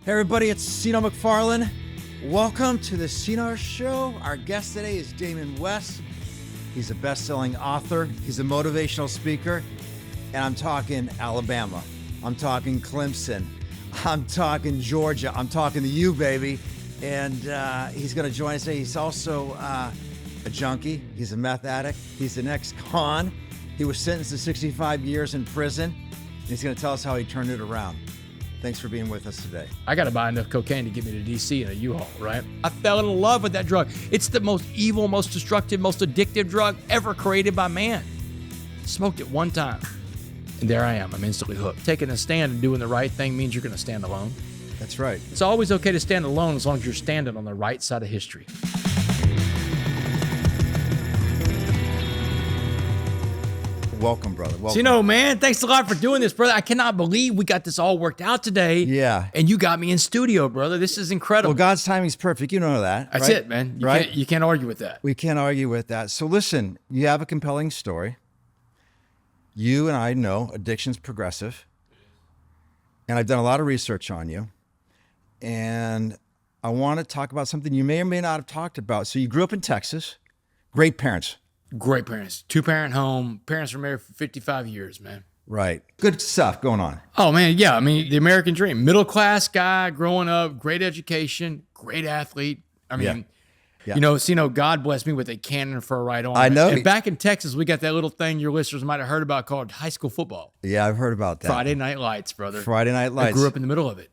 Hey everybody, it's Seano McFarland. Welcome to the Seano Show. Our guest today is Damon West. He's a best-selling author. He's a motivational speaker. And I'm talking Alabama. I'm talking Clemson. I'm talking Georgia. I'm talking to you, baby. And he's going to join us today. He's also a junkie. He's a meth addict. He's an ex-con. He was sentenced to 65 years in prison. And he's going to tell us how he turned it around. Thanks for being with us today. I got to buy enough cocaine to get me to D.C. in a U-Haul, right? I fell in love with that drug. It's the most evil, most destructive, most addictive drug ever created by man. Smoked it one time, and there I am. I'm instantly hooked. Taking a stand and doing the right thing means you're going to stand alone. That's right. It's always okay to stand alone as long as you're standing on the right side of history. Welcome, brother. Welcome. Seano, man, thanks a lot for doing this, brother. I cannot believe we got this all worked out today. Yeah. And you got me in studio, brother. This is incredible. Well, God's timing's perfect. You know that. That's right? it, man. Right? You can't argue with that. We can't argue with that. So listen, you have a compelling story. You and I know addiction's progressive. And I've done a lot of research on you. And I want to talk about something you may or may not have talked about. So you grew up in Texas. Great parents. Great parents. 2-parent home. Parents were married for 55 years, man. Right. Good stuff going on. Oh, man. Yeah. I mean, the American dream. Middle class guy growing up, great education, great athlete. I mean, Yeah. you know, Seano, God bless me with a cannon for a right arm. I know. And back in Texas, we got that little thing your listeners might have heard about called high school football. Yeah, I've heard about that. Friday Night Lights, brother. Friday Night Lights. I grew up in the middle of it.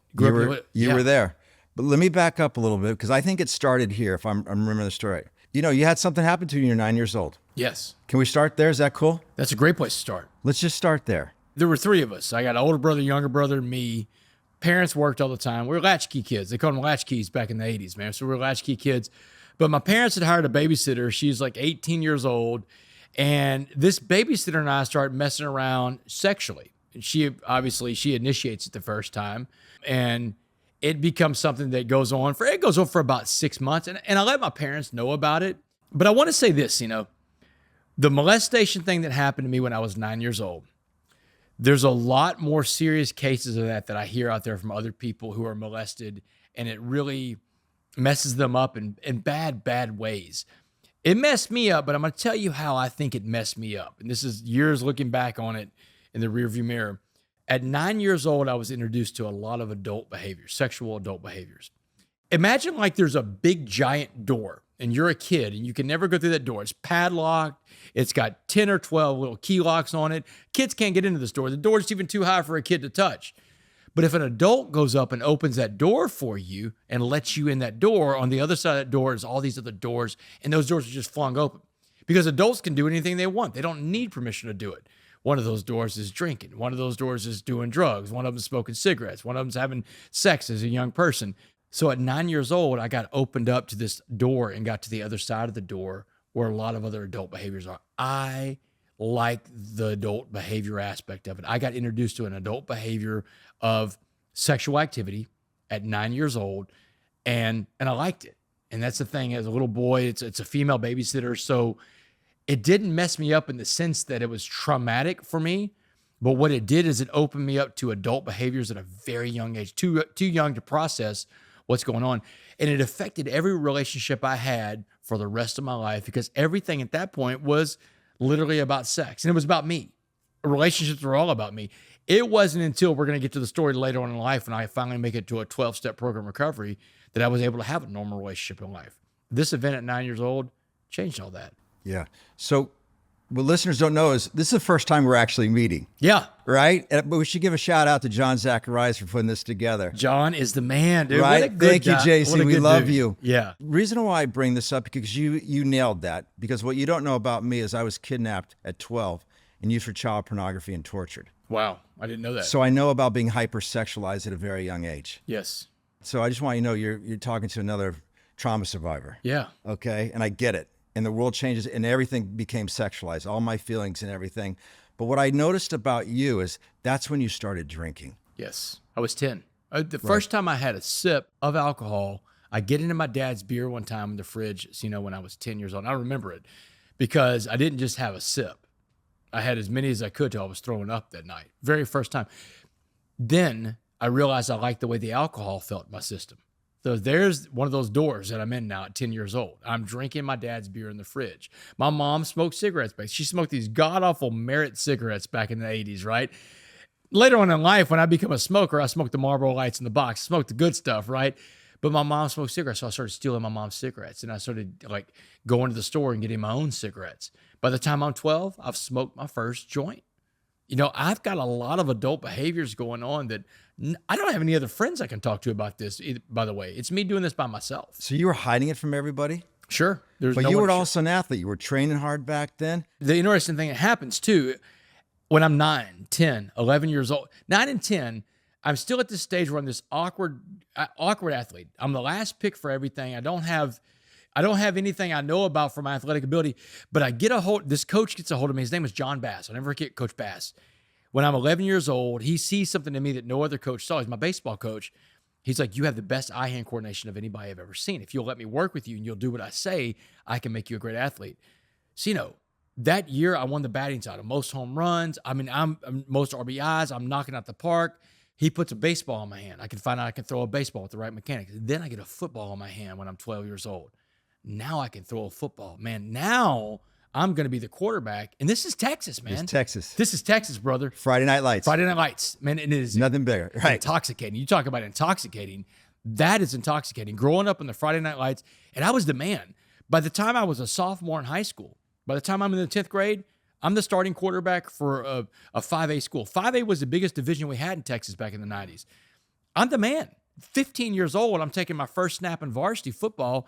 You were there. But let me back up a little bit because I think it started here, if I'm remembering the story. You know, you had something happen to you when you're 9 years old. Yes. Can we start there? Is that cool? That's a great place to start. Let's just start there. There were 3 of us. I got an older brother, younger brother, and me. Parents worked all the time. We were latchkey kids. They called them latchkeys back in the 80s, man. So we were latchkey kids. But my parents had hired a babysitter. She's like 18 years old. And this babysitter and I started messing around sexually. And she initiates it the first time. And it becomes something that goes on for about 6 months. And I let my parents know about it. But I want to say this, you know, the molestation thing that happened to me when I was 9 years old, there's a lot more serious cases of that I hear out there from other people who are molested, and it really messes them up in bad ways. It messed me up, but I'm going to tell you how I think it messed me up. And this is years looking back on it in the rearview mirror. At 9 years old, I was introduced to a lot of adult behaviors, sexual adult behaviors. Imagine like there's a big giant door and you're a kid and you can never go through that door. It's padlocked. It's got 10 or 12 little key locks on it. Kids can't get into this door. The door's even too high for a kid to touch. But if an adult goes up and opens that door for you and lets you in that door, on the other side of that door is all these other doors, and those doors are just flung open. Because adults can do anything they want. They don't need permission to do it. One of those doors is drinking. One of those doors is doing drugs. One of them is smoking cigarettes. One of them is having sex as a young person. So at 9 years old, I got opened up to this door and got to the other side of the door where a lot of other adult behaviors are. I like the adult behavior aspect of it. I got introduced to an adult behavior of sexual activity at 9 years old, and I liked it. And that's the thing, as a little boy, it's a female babysitter, so it didn't mess me up in the sense that it was traumatic for me, but what it did is it opened me up to adult behaviors at a very young age, too young to process what's going on. And it affected every relationship I had for the rest of my life, because everything at that point was literally about sex, and it was about me. Relationships were all about me. It wasn't until we're going to get to the story later on in life when I finally make it to a 12-step program recovery that I was able to have a normal relationship in life. This event at 9 years old changed all that. Yeah. So what listeners don't know is this is the first time we're actually meeting. Yeah. Right? But we should give a shout out to John Zacharias for putting this together. John is the man, dude. Right? What a good Thank you, guy. JC. We love you. Yeah. Reason why I bring this up, because you nailed that. Because what you don't know about me is I was kidnapped at 12 and used for child pornography and tortured. Wow. I didn't know that. So I know about being hypersexualized at a very young age. Yes. So I just want you to know you're talking to another trauma survivor. Yeah. Okay? And I get it. And the world changes and everything became sexualized, all my feelings and everything. But what I noticed about you is that's when you started drinking. Yes. I was 10. The first time I had a sip of alcohol, I get into my dad's beer one time in the fridge, when I was 10 years old. And I remember it because I didn't just have a sip. I had as many as I could till I was throwing up that night. Very first time. Then I realized I liked the way the alcohol felt in my system. So there's one of those doors that I'm in now at 10 years old. I'm drinking my dad's beer in the fridge. My mom smoked cigarettes. She smoked these god-awful Merit cigarettes back in the 80s, right? Later on in life, when I become a smoker, I smoked the Marlboro Lights in the box, smoked the good stuff, right? But my mom smoked cigarettes, so I started stealing my mom's cigarettes. And I started like going to the store and getting my own cigarettes. By the time I'm 12, I've smoked my first joint. You know, I've got a lot of adult behaviors going on that I don't have any other friends I can talk to about this, by the way. It's me doing this by myself. So you were hiding it from everybody? Sure. But you were also an athlete. You were training hard back then? The interesting thing that happens, too, when I'm 9, 10, 11 years old, 9 and 10, I'm still at this stage where I'm this awkward athlete. I'm the last pick for everything. I don't have anything I know about for my athletic ability, but this coach gets a hold of me. His name is John Bass. I'll never forget Coach Bass. When I'm 11 years old, he sees something in me that no other coach saw. He's my baseball coach. He's like, you have the best eye-hand coordination of anybody I've ever seen. If you'll let me work with you and you'll do what I say, I can make you a great athlete. So, you know, that year I won the batting title, most home runs. I mean, I'm most RBIs. I'm knocking out the park. He puts a baseball in my hand. I can find out I can throw a baseball with the right mechanics. Then I get a football in my hand when I'm 12 years old. Now I can throw a football. Man, now I'm going to be the quarterback. And this is Texas, man. It's Texas. This is Texas, brother. Friday Night Lights. Friday Night Lights. Man, it is nothing bigger. Right. Intoxicating. You talk about intoxicating. That is intoxicating. Growing up in the Friday Night Lights, and I was the man. By the time I was a sophomore in high school, by the time I'm in the 10th grade, I'm the starting quarterback for a 5A school. 5A was the biggest division we had in Texas back in the 90s. I'm the man. 15 years old, I'm taking my first snap in varsity football,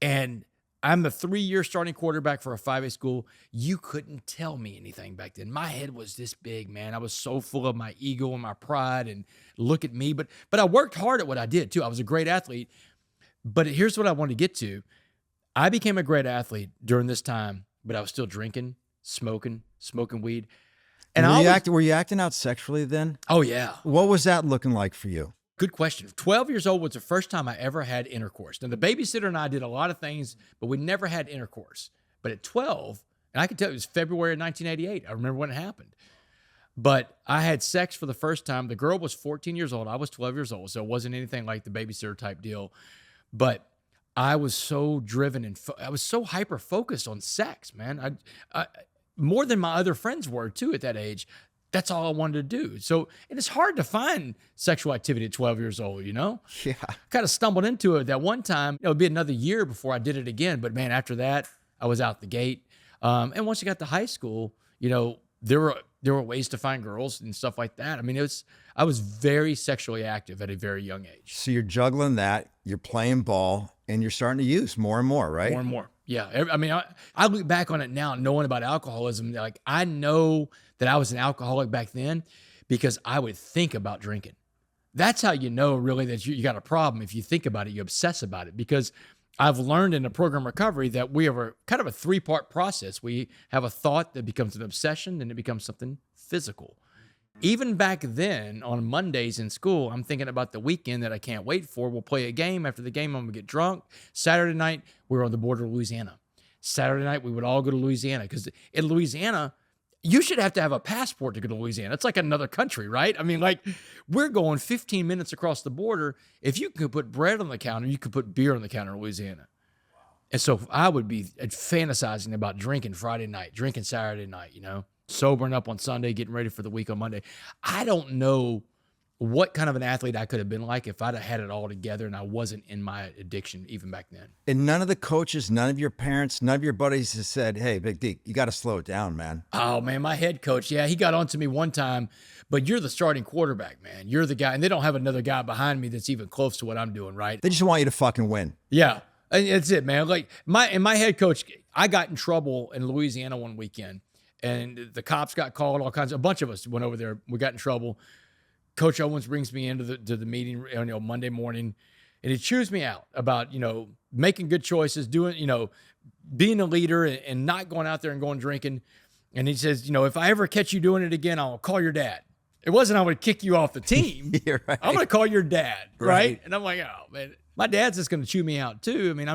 and I'm the 3-year starting quarterback for a 5A school. You couldn't tell me anything back then. My head was this big, man. I was so full of my ego and my pride, and look at me. But I worked hard at what I did, too. I was a great athlete. But here's what I want to get to. I became a great athlete during this time, but I was still drinking, smoking weed. And were you acting out sexually then? Oh, yeah. What was that looking like for you? Good question. 12 years old was the first time I ever had intercourse. Now, the babysitter and I did a lot of things, but we never had intercourse. But at 12, and I can tell you it was February of 1988. I remember when it happened. But I had sex for the first time. The girl was 14 years old. I was 12 years old, so it wasn't anything like the babysitter type deal. But I was so driven and I was so hyper-focused on sex, man. I more than my other friends were, too, at that age. That's all I wanted to do. So, and it's hard to find sexual activity at 12 years old, you know? Yeah. Kind of stumbled into it that one time. It would be another year before I did it again. But man, after that, I was out the gate. And once I got to high school, you know, there were ways to find girls and stuff like that. I mean, I was very sexually active at a very young age. So you're juggling that, you're playing ball, and you're starting to use more and more, right? More and more. Yeah. I mean, I look back on it now knowing about alcoholism. Like, I know that I was an alcoholic back then because I would think about drinking. That's how you know really that you got a problem. If you think about it, you obsess about it, because I've learned in the program recovery that we have a kind of a 3-part process. We have a thought that becomes an obsession, then it becomes something physical. Even back then on Mondays in school, I'm thinking about the weekend that I can't wait for. We'll play a game. After the game, I'm going to get drunk. Saturday night, we were on the border of Louisiana. Saturday night, we would all go to Louisiana because in Louisiana, you should have to have a passport to go to Louisiana. It's like another country, right? I mean, like, we're going 15 minutes across the border. If you could put bread on the counter, you could put beer on the counter in Louisiana. And so I would be fantasizing about drinking Friday night, drinking Saturday night, you know, sobering up on Sunday, getting ready for the week on Monday. I don't know what kind of an athlete I could have been like if I'd have had it all together and I wasn't in my addiction even back then. And none of the coaches, none of your parents, none of your buddies has said, hey, Big D, you got to slow it down, man. Oh, man, my head coach, yeah, he got on to me one time, but you're the starting quarterback, man. You're the guy, and they don't have another guy behind me that's even close to what I'm doing, right? They just want you to fucking win. Yeah, and that's it, man. Like, my head coach, I got in trouble in Louisiana one weekend, and the cops got called, a bunch of us went over there. We got in trouble. Coach Owens brings me into the meeting, you know, Monday morning, and he chews me out about, you know, making good choices, doing, you know, being a leader and not going out there and going drinking. And he says, you know, if I ever catch you doing it again, I'll call your dad. It wasn't I would kick you off the team. You're right. I'm going to call your dad, right? And I'm like, oh, man, my dad's just going to chew me out too. I mean,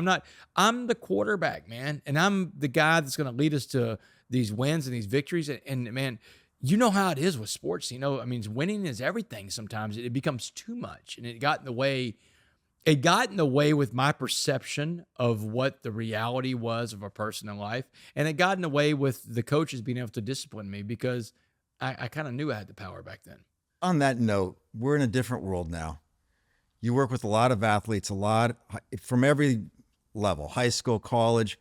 I'm the quarterback, man. And I'm the guy that's going to lead us to these wins and these victories. And man, you know how it is with sports. I mean, winning is everything. Sometimes it becomes too much, and it got in the way. It got in the way with my perception of what the reality was of a person in life. And it got in the way with the coaches being able to discipline me because I kind of knew I had the power back then. On that note, we're in a different world now. You work with a lot of athletes, from every level, high school, college.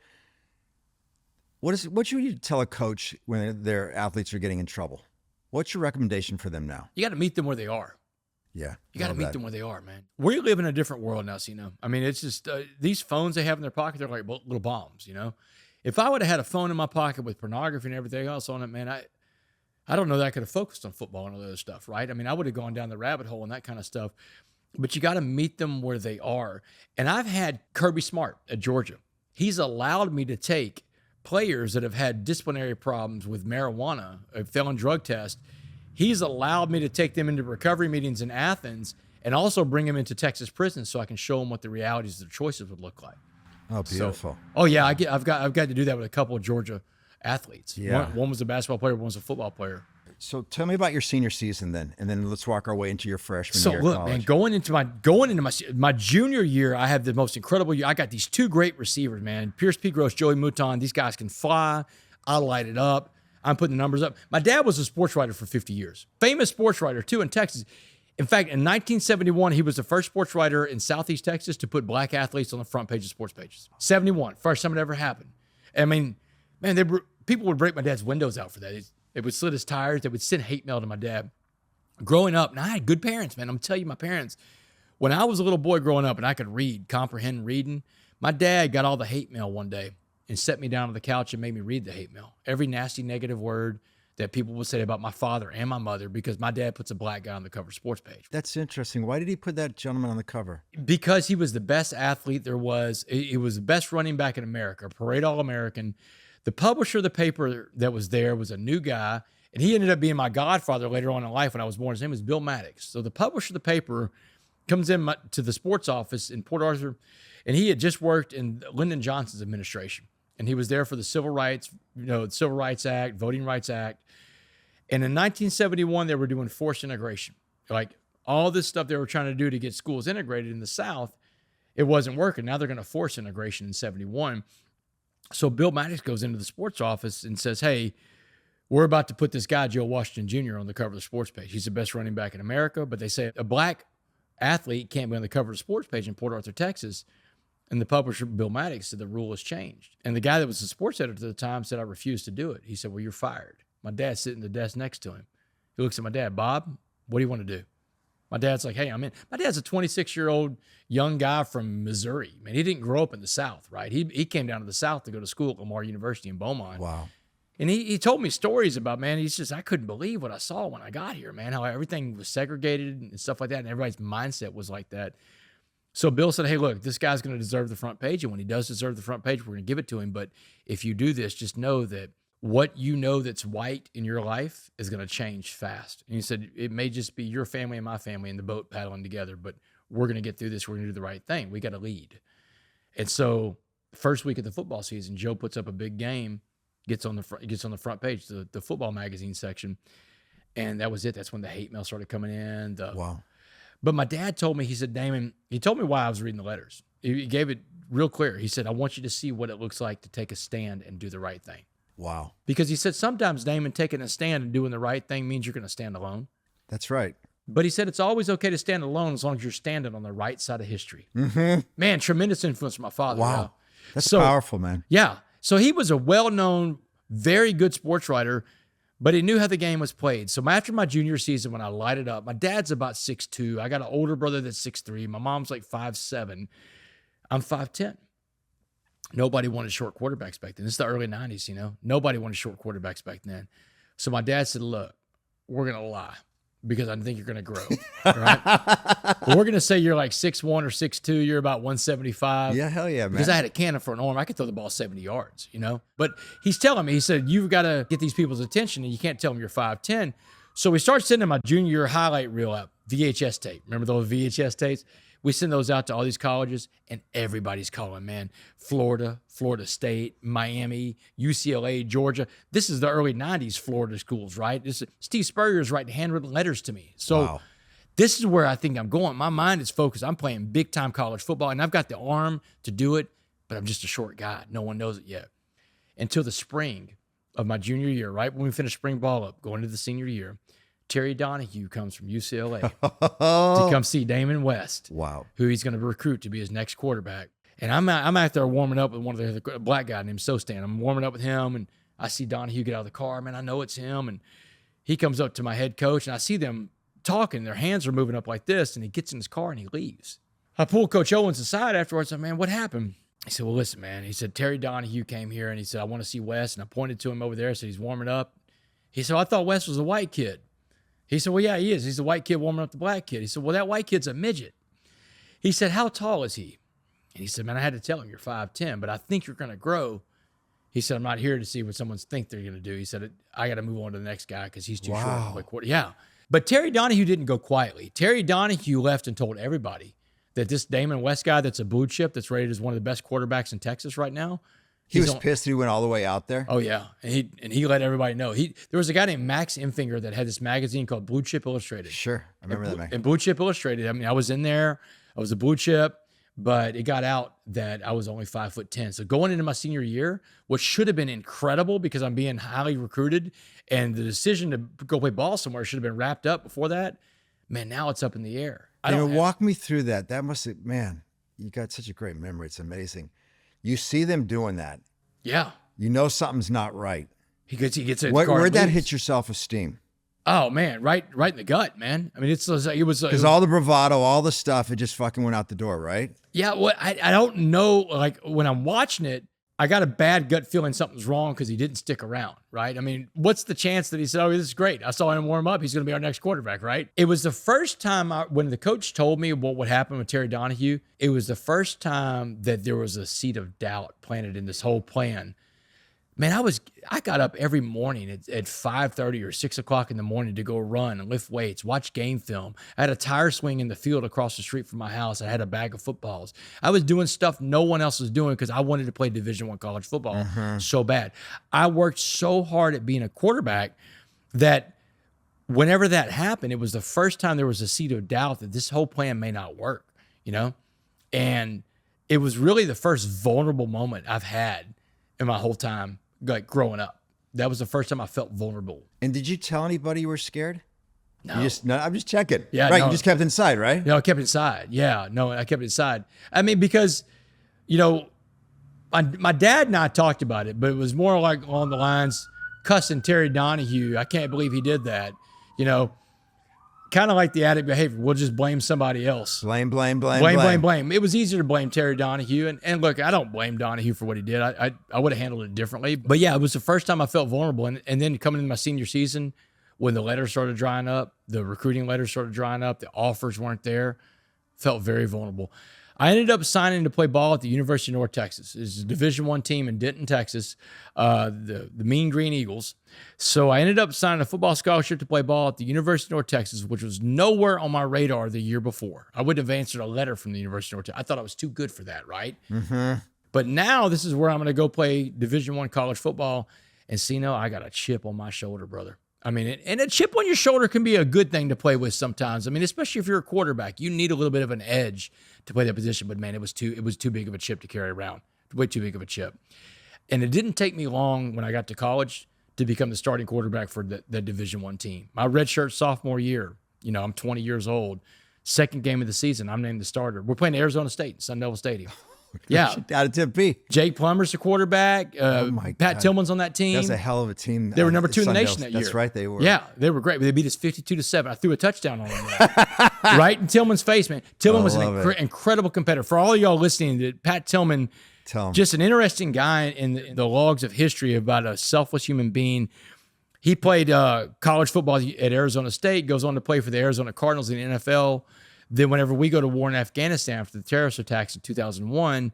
What should you tell a coach when their athletes are getting in trouble? What's your recommendation for them now? You got to meet them where they are. Yeah. You got to meet them where they are, man. We live in a different world now, Seano. I mean, it's just these phones they have in their pocket, they're like little bombs, If I would have had a phone in my pocket with pornography and everything else on it, man, I don't know that I could have focused on football and all that other stuff, right? I mean, I would have gone down the rabbit hole and that kind of stuff. But you got to meet them where they are. And I've had Kirby Smart at Georgia. He's allowed me to take players that have had disciplinary problems with marijuana, a felon drug test. He's allowed me to take them into recovery meetings in Athens and also bring them into Texas prisons so I can show them what the realities of their choices would look like. Oh, beautiful. I've got to do that with a couple of Georgia athletes. Yeah. One was a basketball player, one was a football player. So tell me about your senior season then, and then let's walk our way into your freshman year. So look, man, going into my junior year, I have the most incredible year. I got these two great receivers, man. Pierce P. Gross, Joey Mouton. These guys can fly. I light it up. I'm putting the numbers up. My dad was a sports writer for 50 years. Famous sports writer, too, in Texas. In fact, in 1971, he was the first sports writer in Southeast Texas to put black athletes on the front page of sports pages. 71, first time it ever happened. I mean, man, people would break my dad's windows out for that. They would slit his tires. They would send hate mail to my dad. Growing up, and I had good parents, man. I'm telling you, my parents, when I was a little boy growing up and I could comprehend reading, my dad got all the hate mail one day and set me down on the couch and made me read the hate mail. Every nasty negative word that people would say about my father and my mother, because my dad puts a black guy on the cover sports page. That's interesting. Why did he put that gentleman on the cover? Because he was the best athlete there was. He was the best running back in America, parade All-American. The publisher of the paper that was there was a new guy, and he ended up being my godfather later on in life when I was born. His name was Bill Maddox. So the publisher of the paper comes in to the sports office in Port Arthur, and he had just worked in Lyndon Johnson's administration. And he was there for the Civil Rights, the Civil Rights Act, Voting Rights Act. And in 1971, they were doing forced integration. Like all this stuff they were trying to do to get schools integrated in the South, it wasn't working. Now they're going to force integration in 71. So Bill Maddox goes into the sports office and says, hey, we're about to put this guy, Joe Washington Jr., on the cover of the sports page. He's the best running back in America, but they say a black athlete can't be on the cover of the sports page in Port Arthur, Texas. And the publisher, Bill Maddox, said the rule has changed. And the guy that was the sports editor at the time said, I refuse to do it. He said, well, you're fired. My dad's sitting at the desk next to him. He looks at my dad, Bob, what do you want to do? My dad's like, hey, I'm in. My dad's a 26-year-old young guy from Missouri. Man, he didn't grow up in the South, right? He came down to the South to go to school at Lamar University in Beaumont. Wow. And he told me stories about, man, I couldn't believe what I saw when I got here, man, how everything was segregated and stuff like that. And everybody's mindset was like that. So Bill said, hey, look, this guy's going to deserve the front page. And when he does deserve the front page, we're going to give it to him. But if you do this, just know that what you know that's white in your life is going to change fast. And he said, it may just be your family and my family in the boat paddling together, but we're going to get through this. We're going to do the right thing. We got to lead. And so first week of the football season, Joe puts up a big game, gets on the front page, the football magazine section. And that was it. That's when the hate mail started coming in. Wow. But my dad told me, he said, Damon, he told me why I was reading the letters. He gave it real clear. He said, I want you to see what it looks like to take a stand and do the right thing. Wow. Because he said, sometimes, Damon, taking a stand and doing the right thing means you're going to stand alone. That's right. But he said, it's always okay to stand alone as long as you're standing on the right side of history. Mm-hmm. Man, tremendous influence from my father. Wow. Yeah. That's powerful, man. Yeah. So he was a well-known, very good sports writer, but he knew how the game was played. So after my junior season, when I lighted up, my dad's about 6'2". I got an older brother that's 6'3". My mom's like 5'7". I'm 5'10". Nobody wanted short quarterbacks back then. This is the early 90s, Nobody wanted short quarterbacks back then. So my dad said, look, we're going to lie because I think you're going to grow, right? We're going to say you're like 6'1" or 6'2". You're about 175. Yeah, hell yeah, man. Because I had a cannon for an arm. I could throw the ball 70 yards, But he's telling me, he said, you've got to get these people's attention and you can't tell them you're 5'10". So we start sending my junior highlight reel out, VHS tape. Remember those VHS tapes? We send those out to all these colleges, and everybody's calling, man. Florida, Florida State, Miami, UCLA, Georgia. This is the early 90s Florida schools, right? Steve Spurrier's writing handwritten letters to me. So Wow. this is where I think I'm going. My mind is focused. I'm playing big-time college football, and I've got the arm to do it, but I'm just a short guy. No one knows it yet. Until the spring of my junior year, right when we finished spring ball up, going into the senior year, Terry Donahue comes from UCLA to come see Damon West, Wow. who he's going to recruit to be his next quarterback. And I'm out there warming up with one of the black guy named Sostan. I'm warming up with him, and I see Donahue get out of the car. Man, I know it's him. And he comes up to my head coach, and I see them talking. Their hands are moving up like this, and he gets in his car and he leaves. I pulled Coach Owens aside afterwards. I said, man, what happened? He said, well, listen, man. He said, Terry Donahue came here, and he said, I want to see West. And I pointed to him over there. I said, he's warming up. He said, I thought West was a white kid. He said, well, yeah, he is. He's a white kid warming up the black kid. He said, well, that white kid's a midget. He said, how tall is he? And he said, man, I had to tell him you're 5'10", but I think you're going to grow. He said, I'm not here to see what someone think they're going to do. He said, I got to move on to the next guy because he's too short. Yeah. But Terry Donahue didn't go quietly. Terry Donahue left and told everybody that this Damon West guy that's a blue chip that's rated as one of the best quarterbacks in Texas right now. He was pissed he went all the way out there. Oh, yeah. And he let everybody know. There was a guy named Max Infinger that had this magazine called Blue Chip Illustrated. Sure. I remember that magazine. And Blue Chip Illustrated, I mean, I was in there. I was a blue chip, but it got out that I was only 5'10". So going into my senior year, which should have been incredible because I'm being highly recruited, and the decision to go play ball somewhere should have been wrapped up before that. Man, now it's up in the air. Walk me through that. That must have, man, you got such a great memory. It's amazing. You see them doing that. Yeah. You know something's not right. He gets it. Where'd that hit your self-esteem? Oh man, right in the gut, man. I mean, it was because all the bravado, all the stuff, it just fucking went out the door, right? Yeah. Well, I don't know. Like when I'm watching it, I got a bad gut feeling something's wrong because he didn't stick around, right? I mean, what's the chance that he said, oh, this is great. I saw him warm up. He's going to be our next quarterback, right? It was the first time when the coach told me what would happen with Terry Donahue, it was the first time that there was a seed of doubt planted in this whole plan. Man, I got up every morning at 5:30 or 6 o'clock in the morning to go run and lift weights, watch game film. I had a tire swing in the field across the street from my house. I had a bag of footballs. I was doing stuff no one else was doing because I wanted to play Division I college football so bad. I worked so hard at being a quarterback that whenever that happened, it was the first time there was a seed of doubt that this whole plan may not work, you know? And it was really the first vulnerable moment I've had in my whole time, like growing up. That was the first time I felt vulnerable. And did you tell anybody you were scared? No. I'm just checking. Yeah, right. No. You just kept it inside, right? No, I kept it inside. Yeah, no, I kept it inside. I mean, because, you know, my dad and I talked about it, but it was more like along the lines, cussing Terry Donahue. I can't believe he did that. You know, kind of like the addict behavior. We'll just blame somebody else. Blame. It was easier to blame Terry Donahue. And look, I don't blame Donahue for what he did. I would have handled it differently. But yeah, it was the first time I felt vulnerable. And then coming into my senior season, when the letters started drying up, the recruiting letters started drying up, the offers weren't there, felt very vulnerable. I ended up signing to play ball at the University of North Texas. It's a Division I team in Denton, Texas, the Mean Green Eagles. So I ended up signing a football scholarship to play ball at the University of North Texas, which was nowhere on my radar the year before. I wouldn't have answered a letter from the University of North Texas. I thought I was too good for that, right? Mm-hmm. But now this is where I'm going to go play Division I college football. And Seano, I got a chip on my shoulder, brother. I mean, and a chip on your shoulder can be a good thing to play with sometimes. I mean, especially if you're a quarterback, you need a little bit of an edge to play that position. But man, it was too big of a chip to carry around. Way too big of a chip. And it didn't take me long when I got to college to become the starting quarterback for the Division I team. My redshirt sophomore year, you know, I'm 20 years old. Second game of the season, I'm named the starter. We're playing Arizona State, Sun Devil Stadium. Yeah. Out of Tempe. Jake Plummer's the quarterback. Pat Tillman's on that team. That's a hell of a team. They were number 2 in the nation that year. That's right, they were. Yeah, they were great. They beat us 52-7. I threw a touchdown on them. Right in Tillman's face, man. Tillman was an incredible competitor. For all of y'all listening, Pat Tillman, just an interesting guy in the logs of history about a selfless human being. He played college football at Arizona State, goes on to play for the Arizona Cardinals in the NFL. Then whenever we go to war in Afghanistan after the terrorist attacks in 2001,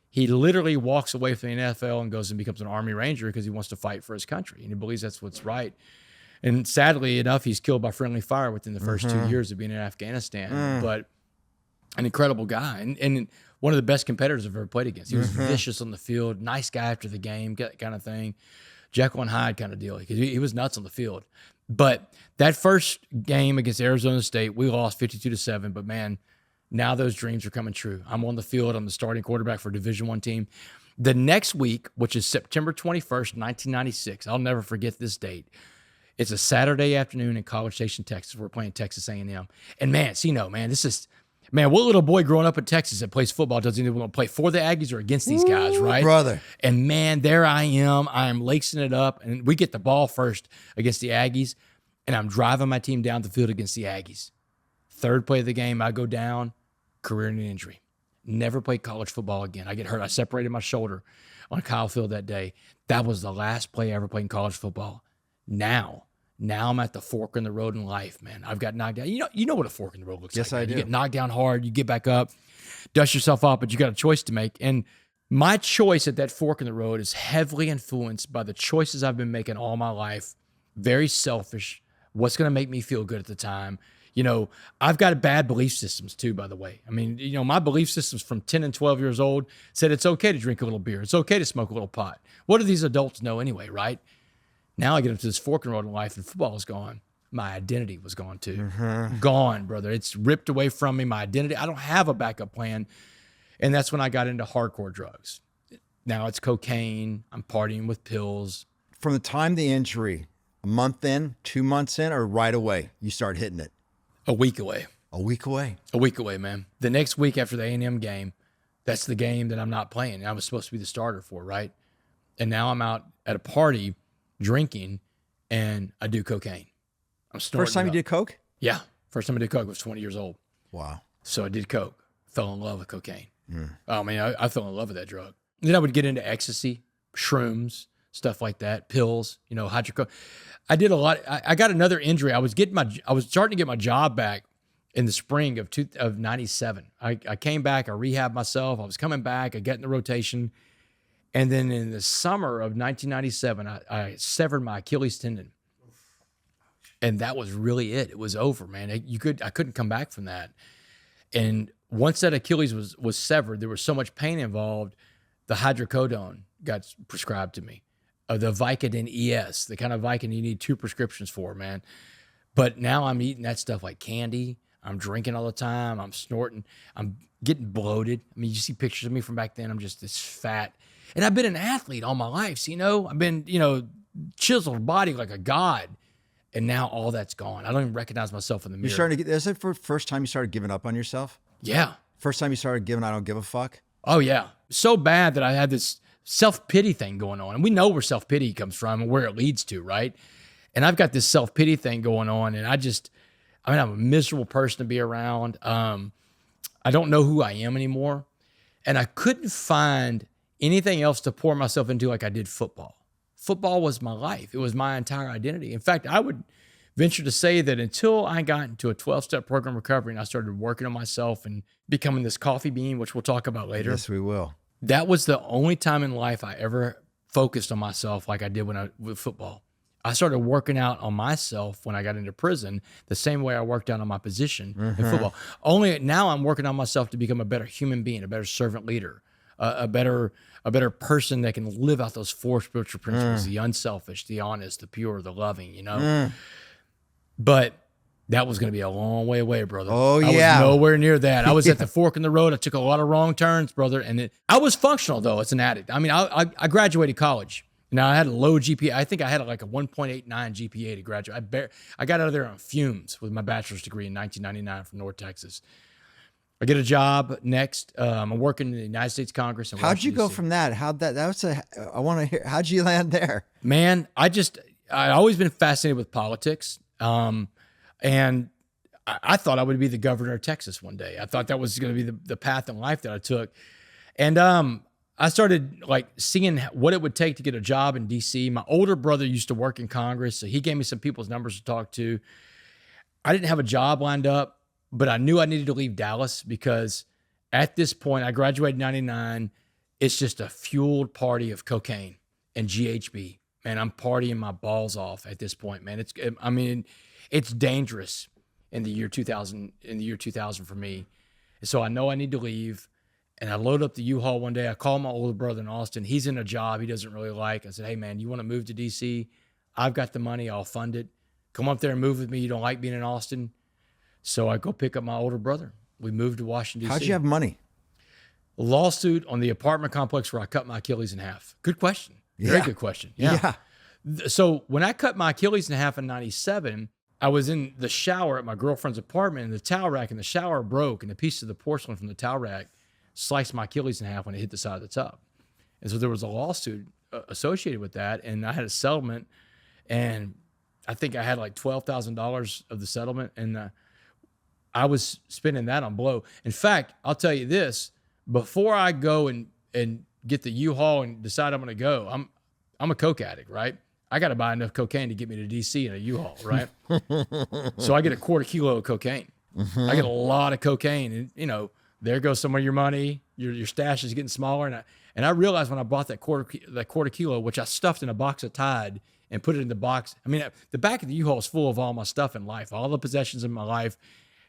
he literally walks away from the NFL and goes and becomes an Army Ranger because he wants to fight for his country. And he believes that's what's right. And sadly enough, he's killed by friendly fire within the first 2 years of being in Afghanistan. But an incredible guy and one of the best competitors I've ever played against. He was vicious on the field, nice guy after the game, kind of thing. Jekyll and Hyde kind of deal. He was nuts on the field. But that first game against Arizona State, we lost 52-7. But man, now those dreams are coming true. I'm on the field. I'm the starting quarterback for a Division I team. The next week, which is September 21st, 1996, I'll never forget this date. It's a Saturday afternoon in College Station, Texas. We're playing Texas A&M. And man, what little boy growing up in Texas that plays football doesn't even want to play for the Aggies or against these guys, right? Brother. And man, there I am. I am lacing it up. And we get the ball first against the Aggies. And I'm driving my team down the field against the Aggies. Third play of the game, I go down, career-ending injury. Never played college football again. I get hurt. I separated my shoulder on Kyle Field that day. That was the last play I ever played in college football. Now I'm at the fork in the road in life, man. I've got knocked down. You know what a fork in the road looks like. Yes, I do. You get knocked down hard, you get back up, dust yourself off, but you got a choice to make. And my choice at that fork in the road is heavily influenced by the choices I've been making all my life. Very selfish. What's going to make me feel good at the time? I've got bad belief systems too, by the way. I mean, my belief systems from 10 and 12 years old said it's okay to drink a little beer. It's okay to smoke a little pot. What do these adults know anyway, right? Now I get up to this fork in the road in life and football is gone. My identity was gone too. Gone, brother. It's ripped away from me. My identity. I don't have a backup plan. And that's when I got into hardcore drugs. Now it's cocaine. I'm partying with pills. From the time the injury, a month in, 2 months in, or right away, you start hitting it? A week away. A week away? A week away, man. The next week after the A&M game, that's the game that I'm not playing. I was supposed to be the starter for, right? And now I'm out at a party drinking, and I do cocaine. I'm snorting. First time you did coke? Yeah. First time I did coke, I was 20 years old. Wow. So I did coke. Fell in love with cocaine. Oh, man, I fell in love with that drug. Then I would get into ecstasy, shrooms, stuff like that, pills, hydrocodone. I did a lot. I got another injury. I was starting to get my job back in the spring of 97. I came back. I rehabbed myself. I was coming back. I got in the rotation. And then in the summer of 1997, I severed my Achilles tendon. And that was really it. It was over, man. I couldn't come back from that. And once that Achilles was severed, there was so much pain involved, the hydrocodone got prescribed to me. The Vicodin ES, the kind of Vicodin you need 2 prescriptions for, man. But now I'm eating that stuff like candy. I'm drinking all the time. I'm snorting. I'm getting bloated. I mean, you see pictures of me from back then. I'm just this fat. And I've been an athlete all my life. So, I've been, chiseled body like a god. And now all that's gone. I don't even recognize myself in the mirror. You started to is it for the first time you started giving up on yourself? Yeah. First time you started giving I don't give a fuck? Oh, yeah. So bad that I had this self-pity thing going on. And we know where self-pity comes from and where it leads to, right? And I've got this self-pity thing going on. And I'm a miserable person to be around. I don't know who I am anymore. And I couldn't find anything else to pour myself into like I did football. Football was my life. It was my entire identity. In fact, I would venture to say that until I got into a 12-step program recovery and I started working on myself and becoming this coffee bean, which we'll talk about later. Yes, we will. That was the only time in life I ever focused on myself like I did with football. I started working out on myself when I got into prison, the same way I worked out on my position in football. Only now I'm working on myself to become a better human being, a better servant leader, a better person that can live out those 4 spiritual principles: the unselfish, the honest, the pure, the loving. But that was going to be a long way away, brother. Oh, yeah. I was nowhere near that. I was at the fork in the road. I took a lot of wrong turns, brother. And I was functional, though, as an addict. I mean, I graduated college. Now, I had a low GPA. I think I had like a 1.89 GPA to graduate. I got out of there on fumes with my bachelor's degree in 1999 from North Texas. I get a job next. I'm working in the United States Congress. How'd you go from that? I want to hear, how'd you land there? Man, I've always been fascinated with politics. And I thought I would be the governor of Texas one day. I thought that was going to be the path in life that I took. And I started like seeing what it would take to get a job in DC. My older brother used to work in Congress, so he gave me some people's numbers to talk to. I didn't have a job lined up, but I knew I needed to leave Dallas because at this point, I graduated in 99. It's just a fueled party of cocaine and GHB. Man, I'm partying my balls off at this point, man. It's dangerous in the year 2000 for me. So I know I need to leave. And I load up the U-Haul one day. I call my older brother in Austin. He's in a job he doesn't really like. I said, hey, man, you want to move to D.C.? I've got the money. I'll fund it. Come up there and move with me. You don't like being in Austin? So I go pick up my older brother. We moved to Washington, D.C. How'd you have money? A lawsuit on the apartment complex where I cut my Achilles in half. Good question. Very good question. Yeah. So when I cut my Achilles in half in 97, I was in the shower at my girlfriend's apartment, and the towel rack in the shower broke, and a piece of the porcelain from the towel rack sliced my Achilles in half when it hit the side of the tub. And so there was a lawsuit associated with that, and I had a settlement, and I think I had like $12,000 of the settlement, and I was spending that on blow. In fact, I'll tell you this, before I go and get the U-Haul and decide I'm going to go, I'm a coke addict, right? I got to buy enough cocaine to get me to DC in a U-Haul, right? So I get a quarter kilo of cocaine. I get a lot of cocaine, and there goes some of your money. Your stash is getting smaller, and I realized when I bought that quarter kilo, which I stuffed in a box of Tide and put it in the box. I mean, the back of the U-Haul is full of all my stuff in life, all the possessions in my life,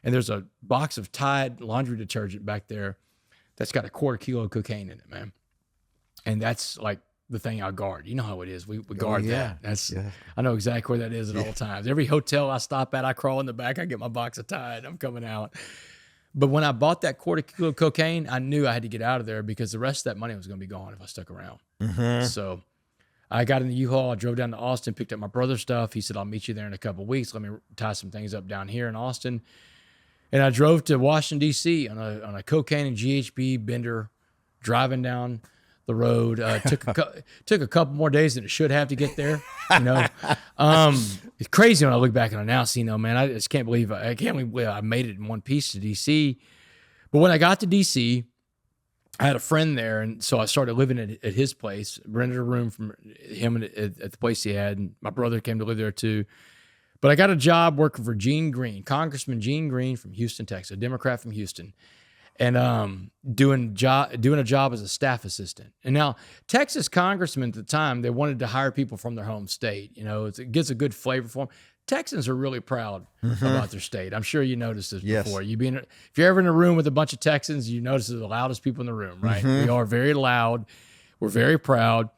and there's a box of Tide laundry detergent back there that's got a quarter kilo of cocaine in it, man. And that's like the thing I guard. You know how it is. We guard that. I know exactly where that is at all times. Every hotel I stop at, I crawl in the back, I get my box of Tide, I'm coming out. But when I bought that quarter kilo of cocaine, I knew I had to get out of there because the rest of that money was going to be gone if I stuck around. So I got in the U-Haul, I drove down to Austin, picked up my brother's stuff. He said, I'll meet you there in a couple of weeks. Let me tie some things up down here in Austin. And I drove to Washington, D.C. on a cocaine and GHB bender, driving down the road. Took a couple more days than it should have to get there. It's crazy when I look back and I now see, man, I just can't believe I made it in one piece to DC. But when I got to DC, I had a friend there, and so I started living at his place. Rented a room from him at the place he had, and my brother came to live there too. But I got a job working for Gene Green, Congressman Gene Green from Houston, Texas, a Democrat from Houston. And doing a job as a staff assistant. And now, Texas congressmen at the time, they wanted to hire people from their home state. It gets a good flavor for them. Texans are really proud about their state. I'm sure you noticed this before. If you're ever in a room with a bunch of Texans, you notice they're the loudest people in the room, right? We are very loud. We're very proud.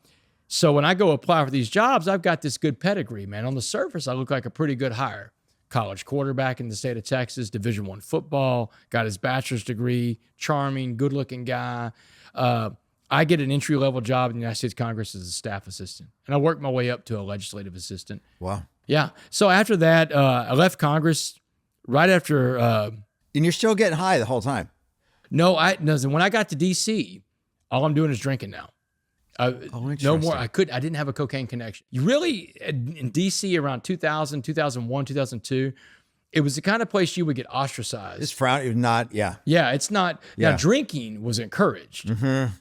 So when I go apply for these jobs, I've got this good pedigree, man. On the surface, I look like a pretty good hire. College quarterback in the state of Texas, Division I football, got his bachelor's degree, charming, good-looking guy. I get an entry-level job in the United States Congress as a staff assistant, and I work my way up to a legislative assistant. Wow. Yeah. So after that, I left Congress right after. And you're still getting high the whole time? No, when I got to D.C., all I'm doing is drinking now. No more. I didn't have a cocaine connection. You really, in DC around 2000, 2001, 2002, it was the kind of place you would get ostracized. It's not. Yeah, it's not. Yeah. Now, drinking was encouraged,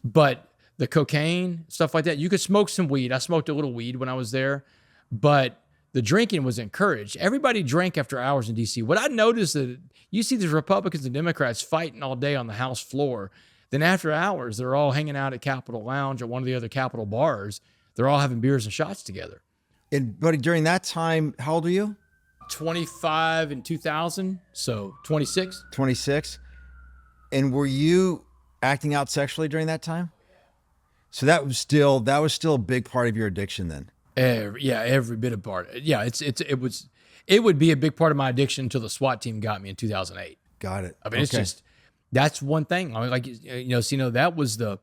but the cocaine, stuff like that, you could smoke some weed. I smoked a little weed when I was there, but the drinking was encouraged. Everybody drank after hours in DC. What I noticed is that you see these Republicans and Democrats fighting all day on the House floor. Then after hours, they're all hanging out at Capitol Lounge or one of the other Capitol bars. They're all having beers and shots together. But during that time, how old are you? 25 in 2000, so 26. 26. And were you acting out sexually during that time? So that was still a big part of your addiction then? Every bit of part. Yeah, it would be a big part of my addiction until the SWAT team got me in 2008. Got it. I mean, it's just... That's one thing. I mean, like, that was the